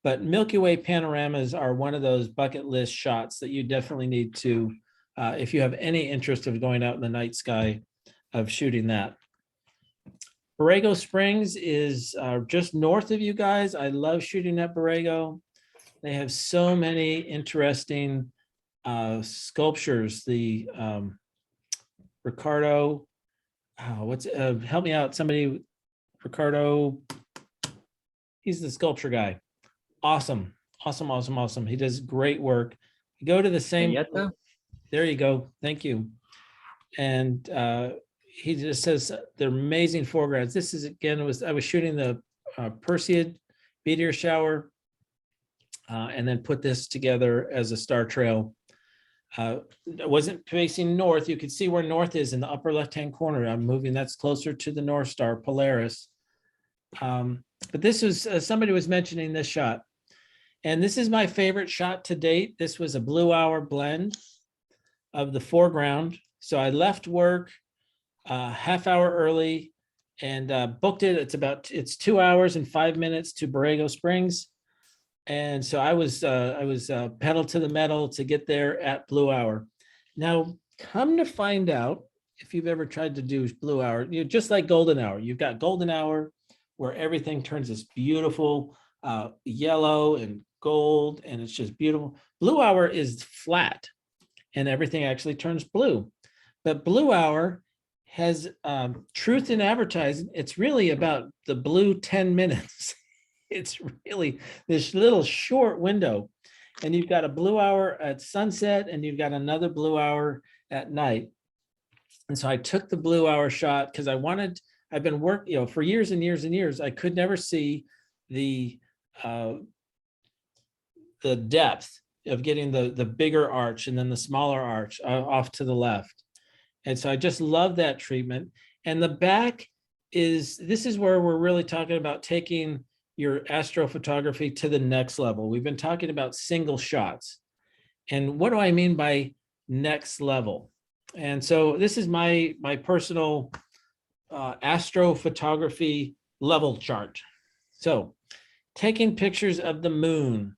But Milky Way panoramas are one of those bucket list shots that you definitely need to, if you have any interest of going out in the night sky, of shooting that. Borrego Springs is just north of you guys. I love shooting at Borrego. They have so many interesting sculptures. The Ricardo, help me out, somebody, Ricardo, he's the sculpture guy. Awesome, awesome, awesome, awesome. He does great work. Go to the same, Ayeta? there you go, thank you. And he just says they're amazing foregrounds. This is, again, I was shooting the Perseid meteor shower and then put this together as a star trail. I wasn't facing north. You can see where north is in the upper left-hand corner. I'm moving, that's closer to the North Star, Polaris. But this was, somebody was mentioning this shot. And this is my favorite shot to date. This was a blue hour blend of the foreground. So I left work half hour early and booked it. It's 2 hours and 5 minutes to Borrego Springs. And so I was pedal to the metal to get there at blue hour. Now, come to find out, if you've ever tried to do blue hour, just like golden hour, you've got golden hour where everything turns this beautiful yellow and gold, and it's just beautiful. Blue hour is flat and everything actually turns blue. But blue hour has truth in advertising. It's really about the blue 10 minutes. It's really this little short window. And you've got a blue hour at sunset and you've got another blue hour at night. And so I took the blue hour shot because I've been working, for years and years and years, I could never see the depth of getting the bigger arch and then the smaller arch off to the left. And so I just love that treatment. And the back this is where we're really talking about taking your astrophotography to the next level. We've been talking about single shots. And what do I mean by next level? And so this is my personal astrophotography level chart. So taking pictures of the moon,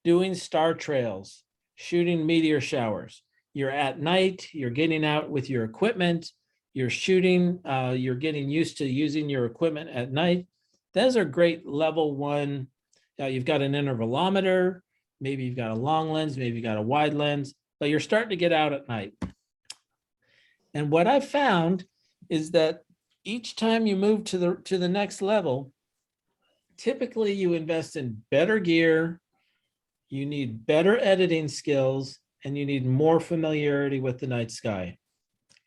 doing star trails, shooting meteor showers. You're at night, you're getting out with your equipment, you're shooting, you're getting used to using your equipment at night. Those are great level one. You've got an intervalometer, maybe you've got a long lens, maybe you've got a wide lens, but you're starting to get out at night. And what I found is that each time you move to the next level, typically you invest in better gear, you need better editing skills, and you need more familiarity with the night sky.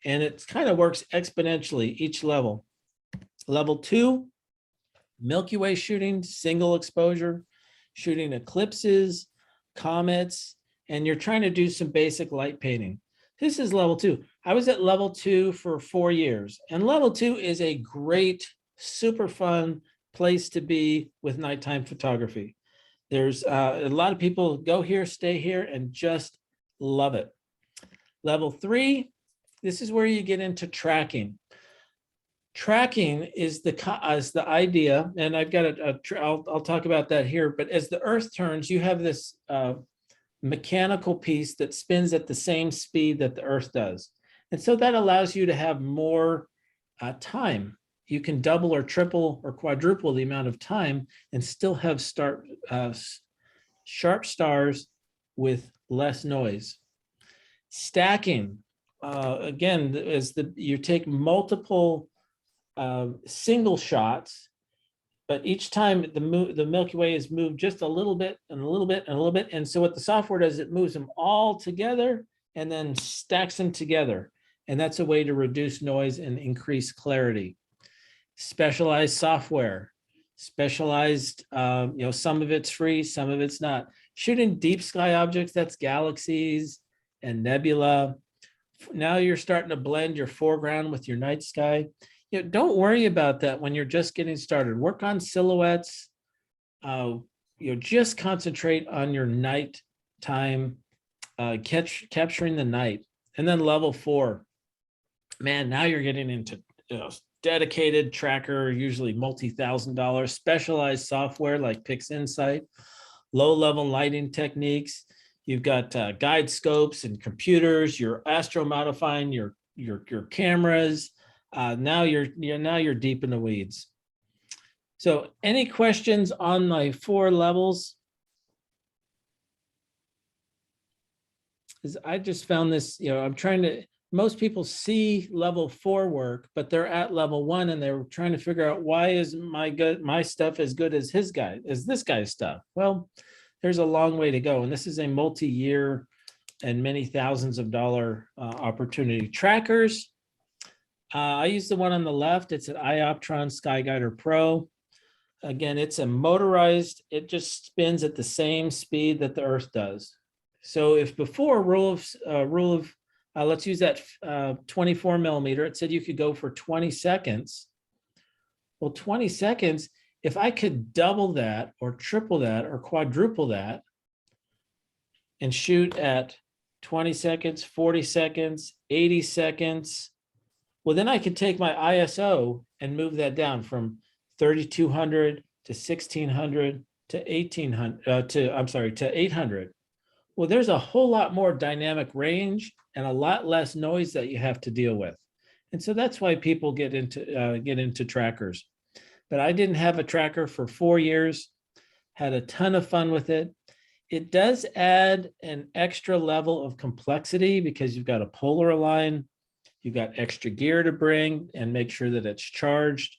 And it kind of works exponentially each level. Level 2, Milky Way shooting, single exposure, shooting eclipses, comets, and you're trying to do some basic light painting. This is level 2. I was at level 2 for 4 years, and level 2 is a great, super fun place to be with nighttime photography. There's a lot of people go here, stay here, and just love it. Level 3, this is where you get into tracking. Tracking is the idea, and I've got I'll talk about that here, but as the Earth turns, you have this mechanical piece that spins at the same speed that the Earth does. And so that allows you to have more time. You can double or triple or quadruple the amount of time and still have sharp stars with less noise. Stacking, again, you take multiple single shots, but each time the Milky Way is moved just a little bit and a little bit and a little bit. And so what the software does, it moves them all together and then stacks them together. And that's a way to reduce noise and increase clarity. Specialized software, specialized, some of it's free, some of it's not. Shooting deep sky objects, that's galaxies and nebula. Now you're starting to blend your foreground with your night sky. Don't worry about that when you're just getting started. Work on silhouettes. Just concentrate on your nighttime, capturing the night. And then level 4, man, now you're getting into dedicated tracker, usually multi-$1,000 specialized software like PixInsight, low-level lighting techniques. You've got guide scopes and computers. You're astro modifying your cameras. Now you're deep in the weeds. So any questions on my 4 levels? is I just found this, I'm trying to, most people see level 4 work, but they're at level 1 and they're trying to figure out why is my stuff as good as this guy's stuff. Well, there's a long way to go. And this is a multi-year and many thousands of dollar opportunity. Trackers, I use the one on the left. It's an Ioptron SkyGuider Pro. Again, it's a motorized, it just spins at the same speed that the Earth does. So if before let's use that 24 millimeter, it said you could go for 20 seconds. Well, 20 seconds, if I could double that or triple that or quadruple that and shoot at 20 seconds, 40 seconds, 80 seconds, well, then I could take my ISO and move that down from 3,200 to 1,600 to 1,800 to 800. Well, there's a whole lot more dynamic range and a lot less noise that you have to deal with. And so that's why people get into trackers. But I didn't have a tracker for 4 years, had a ton of fun with it. It does add an extra level of complexity because you've got a polar align, you've got extra gear to bring and make sure that it's charged.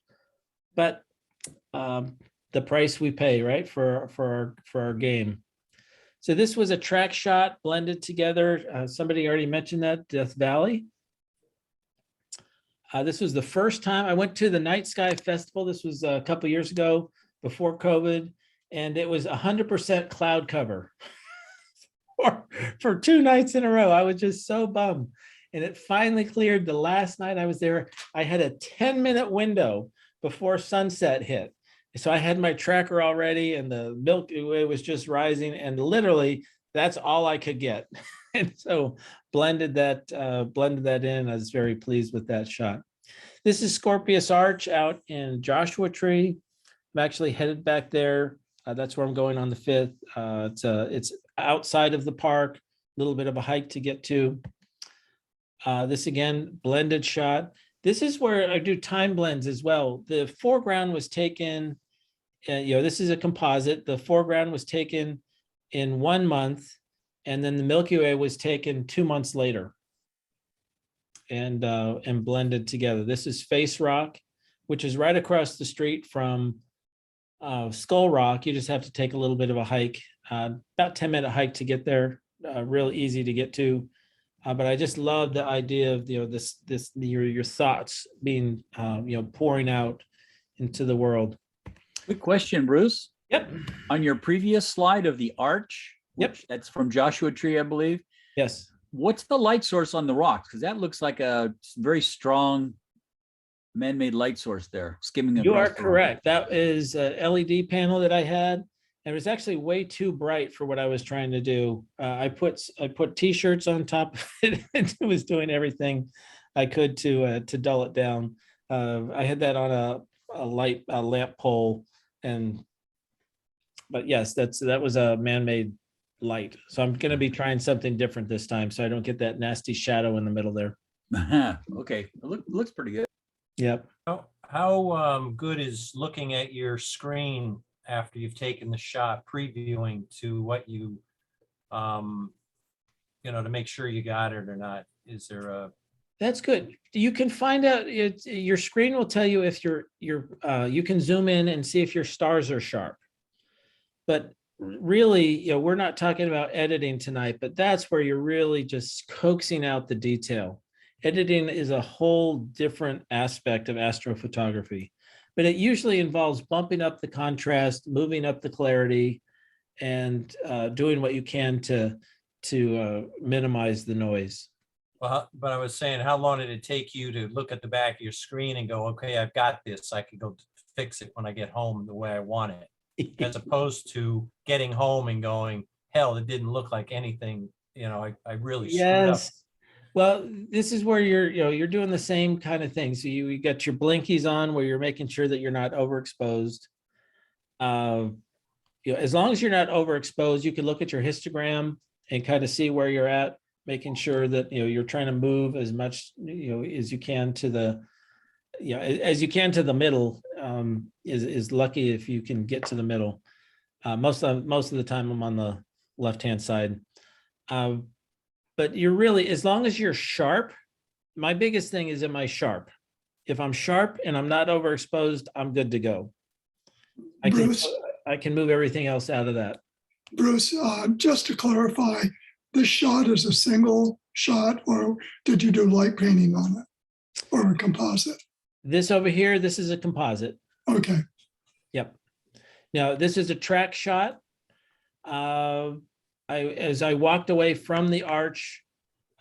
But the price we pay, right, for our game. So this was a track shot blended together. Somebody already mentioned that, Death Valley. This was the first time I went to the Night Sky Festival. This was a couple years ago before COVID, and it was 100% cloud cover for 2 nights in a row. I was just so bummed. And it finally cleared the last night I was there. I had a 10-minute window before sunset hit. So I had my tracker already and the Milky Way was just rising, and literally that's all I could get. And so blended that in. I was very pleased with that shot. This is Scorpius Arch out in Joshua Tree. I'm actually headed back there. That's where I'm going on the 5th. It's outside of the park, a little bit of a hike to get to. This again, blended shot. This is where I do time blends as well. The foreground was taken, this is a composite. The foreground was taken in 1 month, and then the Milky Way was taken 2 months later and blended together. This is Face Rock, which is right across the street from Skull Rock. You just have to take a little bit of a hike, about 10-minute hike to get there, real easy to get to. But I just love the idea of your thoughts being pouring out into the world. Quick question, Bruce. Yep. On your previous slide of the arch, Yep. That's from Joshua Tree, I believe. Yes. What's the light source on the rocks? Because that looks like a very strong man-made light source there, skimming You across are the rock. correct. That is a LED panel that I had. And it was actually way too bright for what I was trying to do. I put T-shirts on top of it and it was doing everything I could to dull it down. I had that on a lamp pole, but yes, that was a man-made light. So I'm going to be trying something different this time, so I don't get that nasty shadow in the middle there. Okay, looks pretty good. Yep. How good is looking at your screen after you've taken the shot, previewing to what you, to make sure you got it or not? Is there a? That's good. You can find out, your screen will tell you if you can zoom in and see if your stars are sharp. But really, we're not talking about editing tonight, but that's where you're really just coaxing out the detail. Editing is a whole different aspect of astrophotography, but it usually involves bumping up the contrast, moving up the clarity, and doing what you can to minimize the noise. Well, but I was saying, how long did it take you to look at the back of your screen and go, okay, I've got this. I can go fix it when I get home the way I want it, as opposed to getting home and going, hell, it didn't look like anything. I really screwed up. Yes. Well, this is where you're doing the same kind of thing. So you got your blinkies on where you're making sure that you're not overexposed. As long as you're not overexposed, you can look at your histogram and kind of see where you're at, making sure that you're trying to move as much as you can to the to the middle. Is lucky if you can get to the middle. Most of the time I'm on the left hand side. but you're really, as long as you're sharp, my biggest thing is, am I sharp? If I'm sharp and I'm not overexposed, I'm good to go. Bruce, I can move everything else out of that. Bruce, just to clarify, this shot is a single shot, or did you do light painting on it or a composite? This over here, this is a composite. Okay, Yep. Now, this is a track shot. As I walked away from the arch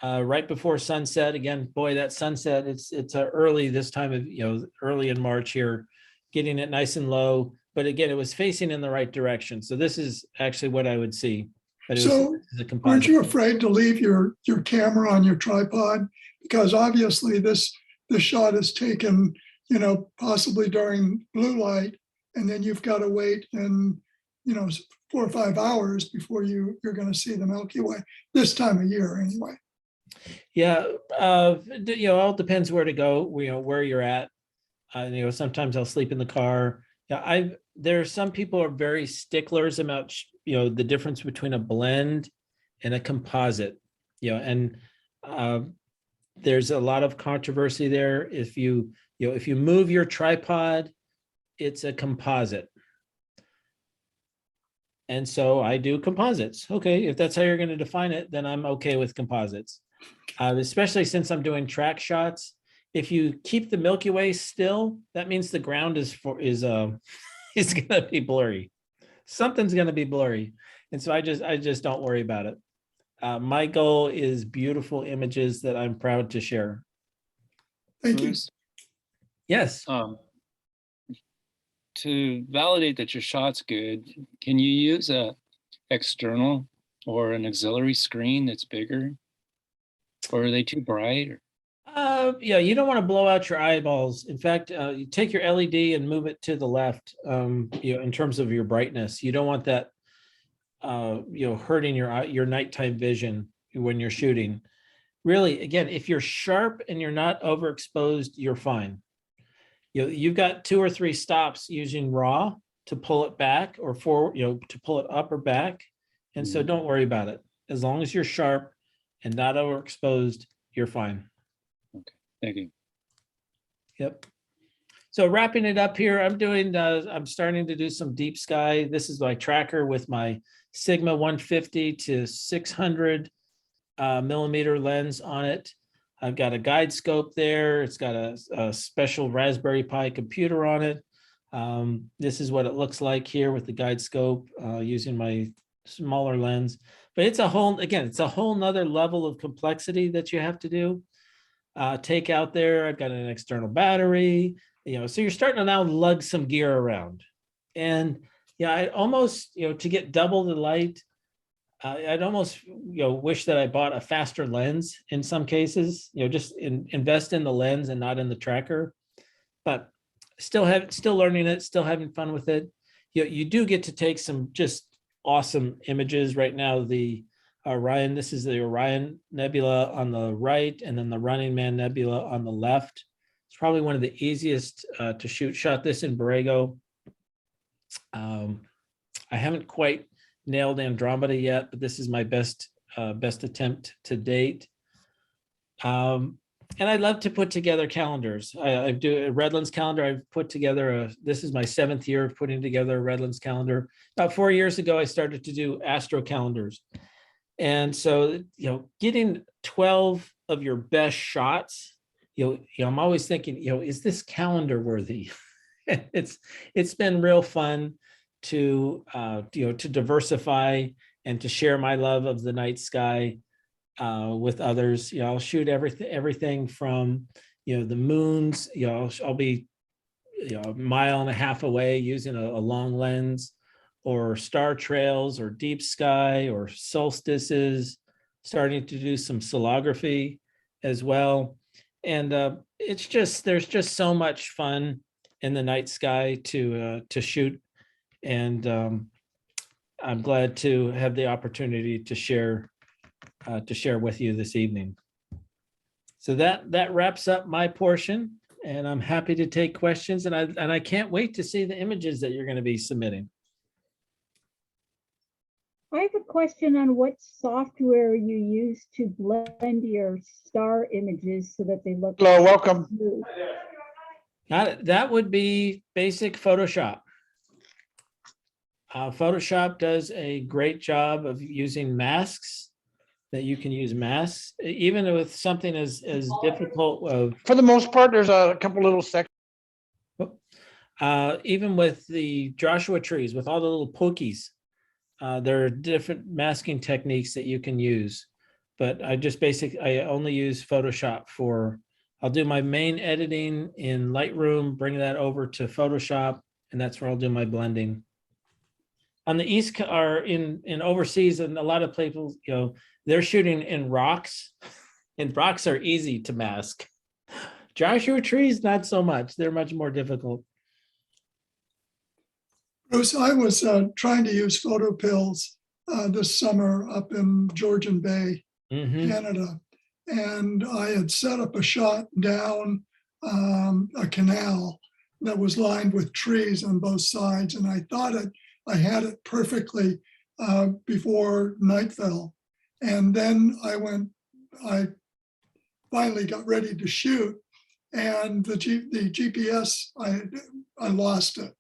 right before sunset, again, boy, that sunset, it's early this time of, early in March here, getting it nice and low. But again, it was facing in the right direction. So this is actually what I would see. But it so was a aren't composite. you afraid to leave your camera on your tripod? Because obviously this shot is taken, possibly during blue light, and then you've got to wait and 4 or 5 hours before you're going to see the Milky Way this time of year anyway. Yeah, all depends where to go, where you're at. Sometimes I'll sleep in the car. Yeah, there are some people are very sticklers about, the difference between a blend and a composite, and there's a lot of controversy there. If you move your tripod, it's a composite. And so I do composites. Okay, if that's how you're going to define it, then I'm okay with composites. Especially since I'm doing track shots. If you keep the Milky Way still, that means the ground is going to be blurry. Something's going to be blurry, and so I just don't worry about it. My goal is beautiful images that I'm proud to share. Thank you. Bruce, Yes. to validate that your shot's good, can you use a external or an auxiliary screen that's bigger? Or are they too bright? You don't want to blow out your eyeballs. In fact, you take your LED and move it to the left, in terms of your brightness. You don't want that, hurting your nighttime vision when you're shooting. Really, again, if you're sharp and you're not overexposed, you're fine. You've got 2 or 3 stops using RAW to pull it back or forward, to pull it up or back. And so don't worry about it. As long as you're sharp and not overexposed, you're fine. Thank you. Yep. So wrapping it up here, I'm starting to do some deep sky. This is my tracker with my Sigma 150 to 600 millimeter lens on it. I've got a guide scope there. It's got a special Raspberry Pi computer on it. This is what it looks like here with the guide scope using my smaller lens. But it's a whole nother level of complexity that you have to do. Take out there. I've got an external battery, so you're starting to now lug some gear around. And I almost, to get double the light, I'd almost, wish that I bought a faster lens in some cases, just invest in the lens and not in the tracker, but still learning it, still having fun with it. You do get to take some just awesome images right now. The Orion, this is the Orion Nebula on the right, and then the Running Man Nebula on the left. It's probably one of the easiest to shoot. Shot this in Borrego. I haven't quite nailed Andromeda yet, but this is my best attempt to date. And I love to put together calendars. I do a Redlands calendar. I've put together this is my 7th year of putting together a Redlands calendar. About 4 years ago, I started to do astro calendars. And so, getting 12 of your best shots, I'm always thinking, is this calendar worthy? It's been real fun to diversify and to share my love of the night sky with others. I'll shoot everything from, the moons, I'll be, a mile and a half away using a long lens, or star trails, or deep sky, or solstices, starting to do some solography as well. And there's just so much fun in the night sky to shoot. And I'm glad to have the opportunity to share with you this evening. So that wraps up my portion, and I'm happy to take questions. And I can't wait to see the images that you're going to be submitting. I have a question on what software you use to blend your star images so that they look. Hello, welcome. smooth. That would be basic Photoshop. Photoshop does a great job of using masks, that you can use masks, even with something as difficult of, For the most part, there's a couple little sections. even with the Joshua trees, with all the little pokies, there are different masking techniques that you can use. But I only use Photoshop for, I'll do my main editing in Lightroom, bring that over to Photoshop, and that's where I'll do my blending. On the East or in overseas, and a lot of people, they're shooting in rocks, and rocks are easy to mask. Joshua trees, not so much. They're much more difficult. Bruce, I was trying to use photo pills this summer up in Georgian Bay, Mhm. Canada. And I had set up a shot down a canal that was lined with trees on both sides. And I thought I had it perfectly before night fell. And then I finally got ready to shoot, and the GPS, I lost it.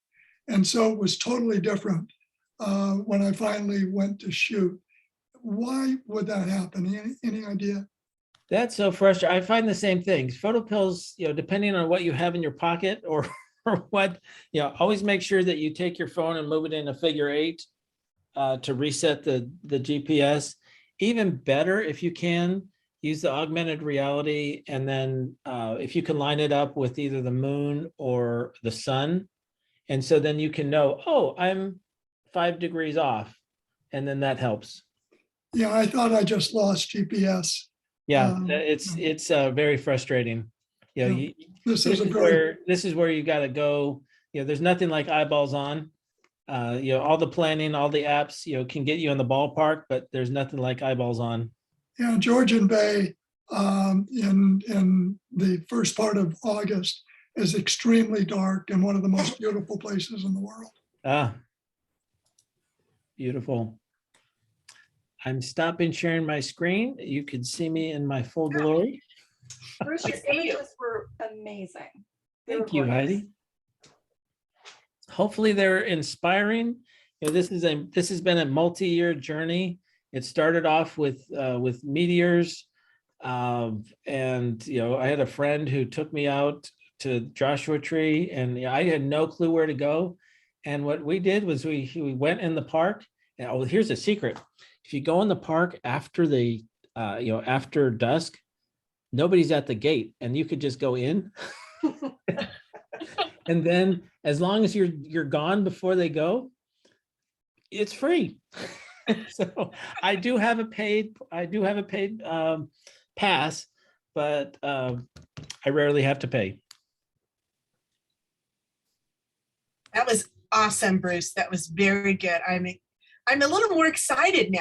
And so it was totally different when I finally went to shoot. Why would that happen? Any idea? That's so frustrating. I find the same thing. Photo pills, depending on what you have in your pocket or what, always make sure that you take your phone and move it in a figure 8 to reset the GPS. Even better, if you can, use the augmented reality, and then if you can line it up with either the moon or the sun. And so then you can know, oh, I'm 5 degrees off. And then that helps. Yeah, I thought I just lost GPS. Yeah, it's very frustrating. This is a This is where you got to go. There's nothing like eyeballs on. All the planning, all the apps, can get you in the ballpark, but there's nothing like eyeballs on. Yeah, Georgian Bay in the first part of August is extremely dark and one of the most beautiful places in the world. Ah, beautiful. I'm stopping sharing my screen. You can see me in my full glory. Bruce, your images were amazing. Thank you, Heidi. Hopefully they're inspiring. This has been a multi-year journey. It started off with meteors, and I had a friend who took me out to Joshua Tree, and I had no clue where to go. And what we did was we went in the park. And here's a secret: if you go in the park after after dusk, nobody's at the gate, and you could just go in. And then as long as you're gone before they go, it's free. So I do have a paid pass, but I rarely have to pay. That was awesome, Bruce. That was very good. I'm a little more excited now.